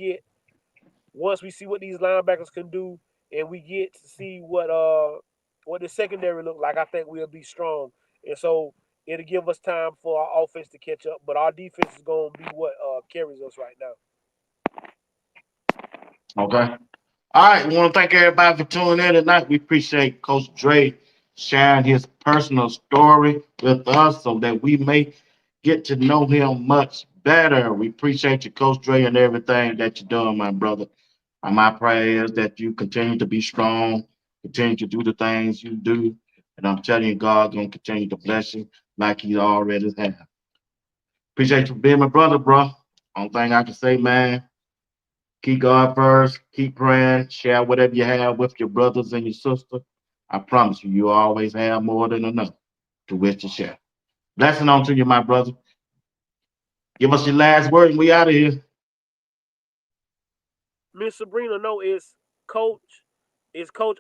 see what these linebackers can do, and we get to see what the secondary look like, I think we'll be strong. And so it'll give us time for our offense to catch up. But our defense is gonna be what carries us right now. Okay. All right. We want to thank everybody for tuning in tonight. We appreciate Coach Dre sharing his personal story with us so that we may get to know him much better. We appreciate you, Coach Dre, and everything that you're doing, my brother. And my prayer is that you continue to be strong, continue to do the things you do. And I'm telling you, God's going to continue to bless you like he already has. Appreciate you for being my brother, bro. Only thing I can say, man, keep God first, keep praying, share whatever you have with your brothers and your sister. I promise you, you always have more than enough to wish to share. Blessing on to you, my brother. Give us your last word and we out of here. Miss Sabrina, no, it's Coach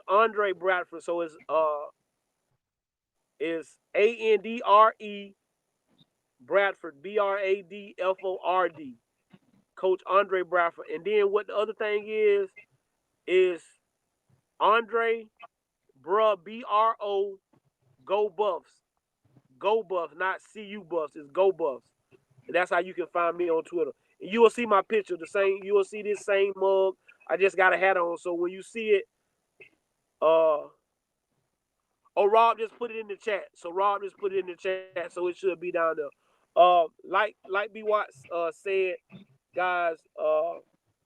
Andre Bradford. So it's Andre Bradford, Bradford. Coach Andre Bradford. And then what the other thing is Andre Bro, Go Buffs. Go Buffs, not CU Buffs. It's Go Buffs. And that's how you can find me on Twitter. And you will see my picture, you will see this same mug. I just got a hat on. So when you see it, Rob just put it in the chat. So Rob just put it in the chat, so it should be down there. Like BWatts said, guys,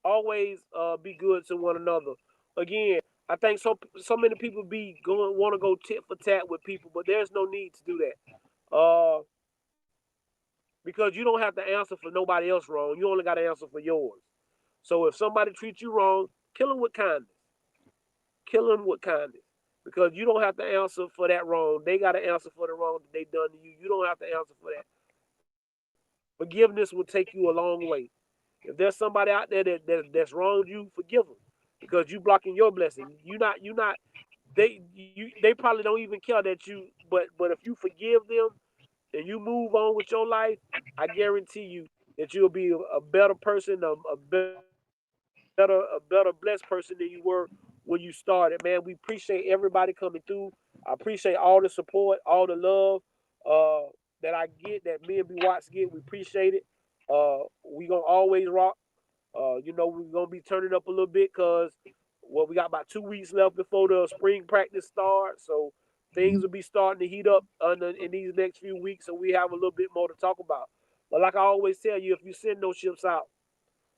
always be good to one another. Again, I think so many people want to go tit for tat with people, but there's no need to do that. Because you don't have to answer for nobody else wrong. You only got to answer for yours. So if somebody treats you wrong, kill them with kindness. Kill them with kindness. Because you don't have to answer for that wrong. They got to answer for the wrong that they done to you. You don't have to answer for that. Forgiveness will take you a long way. If there's somebody out there that's wronged you, forgive them. Because you blocking your blessing. They probably don't even care that but if you forgive them and you move on with your life, I guarantee you that you'll be a better person, a better blessed person than you were when you started. Man, we appreciate everybody coming through. I appreciate all the support, all the love that I get, that me and BWatts get. We appreciate it. We gonna always rock. We're gonna be turning up a little bit because we got about 2 weeks left before the spring practice starts. So things will be starting to heat up in these next few weeks. So we have a little bit more to talk about. But like I always tell you, if you send those ships out,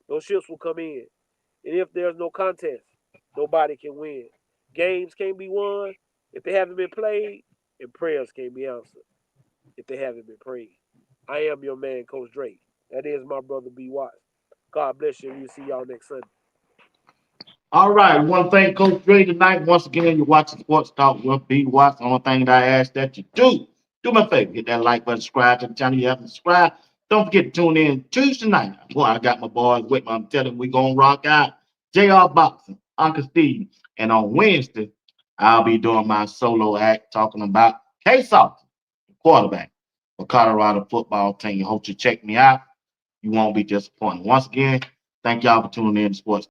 those ships will come in. And if there's no contest, nobody can win. Games can't be won if they haven't been played, and prayers can't be answered if they haven't been prayed. I am your man, Coach Drake. That is my brother BWatts. God bless you, and we'll see y'all next Sunday. All right. One thing, Coach Dre, tonight. Once again, you're watching Sports Talk with BWatts. The only thing that I ask that you do me a favor, hit that like button, subscribe to the channel. You haven't subscribed. Don't forget to tune in Tuesday night. Boy, I got my boys with me. I'm telling you, we're going to rock out. JR Boxing, Uncle Steve. And on Wednesday, I'll be doing my solo act talking about Kalen Salter, quarterback for Colorado football team. Hope you check me out. You won't be disappointed. Once again, thank y'all for tuning in to Sports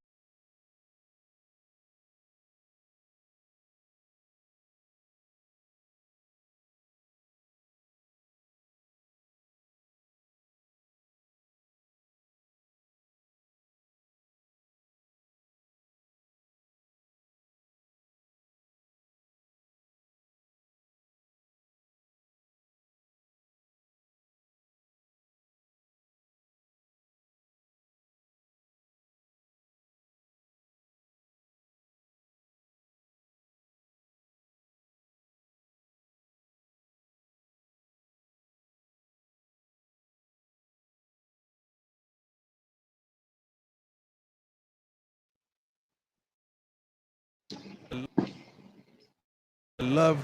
I love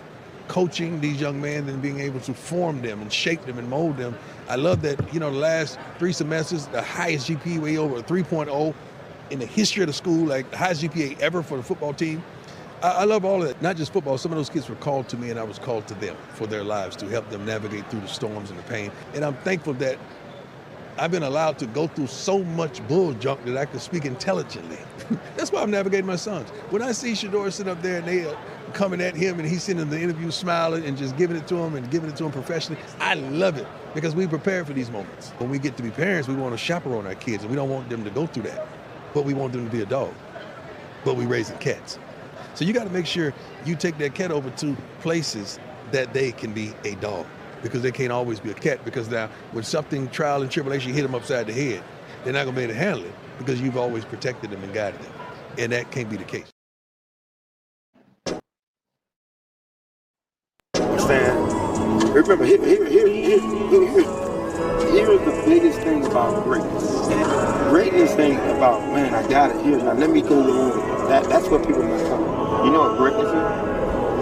coaching these young men and being able to form them and shape them and mold them. I love that, the last 3 semesters, the highest GPA way over 3.0 in the history of the school, like the highest GPA ever for the football team. I love all of that, not just football. Some of those kids were called to me and I was called to them for their lives to help them navigate through the storms and the pain. And I'm thankful that I've been allowed to go through so much bull junk that I can speak intelligently. That's why I'm navigating my sons. When I see Shaduer sit up there and they are coming at him and he's sitting in the interview smiling and just giving it to him and giving it to him professionally, I love it because we prepare for these moments. When we get to be parents, we want to chaperone our kids and we don't want them to go through that, but we want them to be a dog, but we raising cats. So you got to make sure you take that cat over to places that they can be a dog, because they can't always be a cat, because now when something, trial and tribulation, hit them upside the head, they're not going to be able to handle it because you've always protected them and guided them. And that can't be the case. Remember, here's the biggest thing about greatness. Greatness ain't about, man, I got it here, now let me go on. That's what people mess up. You know what greatness is?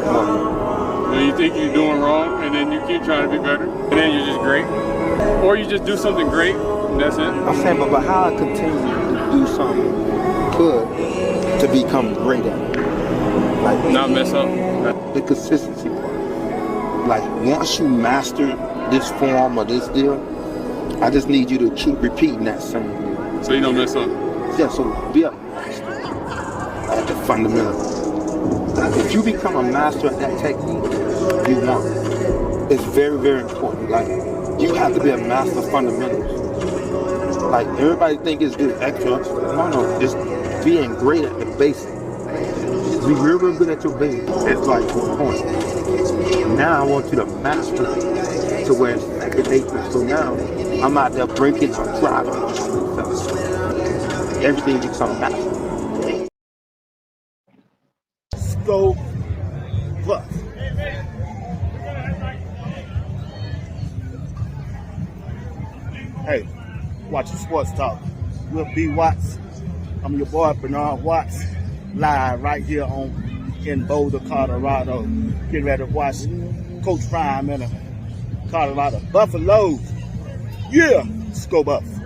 Come on. So you think you're doing wrong, and then you keep trying to be better, and then you're just great? Or you just do something great, and that's it? I'm saying, but how I continue to do something good to become great at it. Like, not mess up. The consistency part. Like, once you master this form or this deal, I just need you to keep repeating that same deal. So you don't mess up? Yeah, so be a master at the fundamentals. If you become a master at that technique, you won. It's very, very important. Like, you have to be a master of fundamentals. Like, everybody think it's this extra. No, it's being great at the basics. Be real, real good at your basics. It's like 1 point. Now I want you to master it to where it's second nature. So now I'm out there breaking, I'm driving. Everything becomes master. Staub plus. Hey, watching Sports Talk with BWatts. I'm your boy Bernard Watts, live right here in Boulder, Colorado. Getting ready to watch Coach Prime in Colorado Buffaloes. Yeah, let's go Buffs.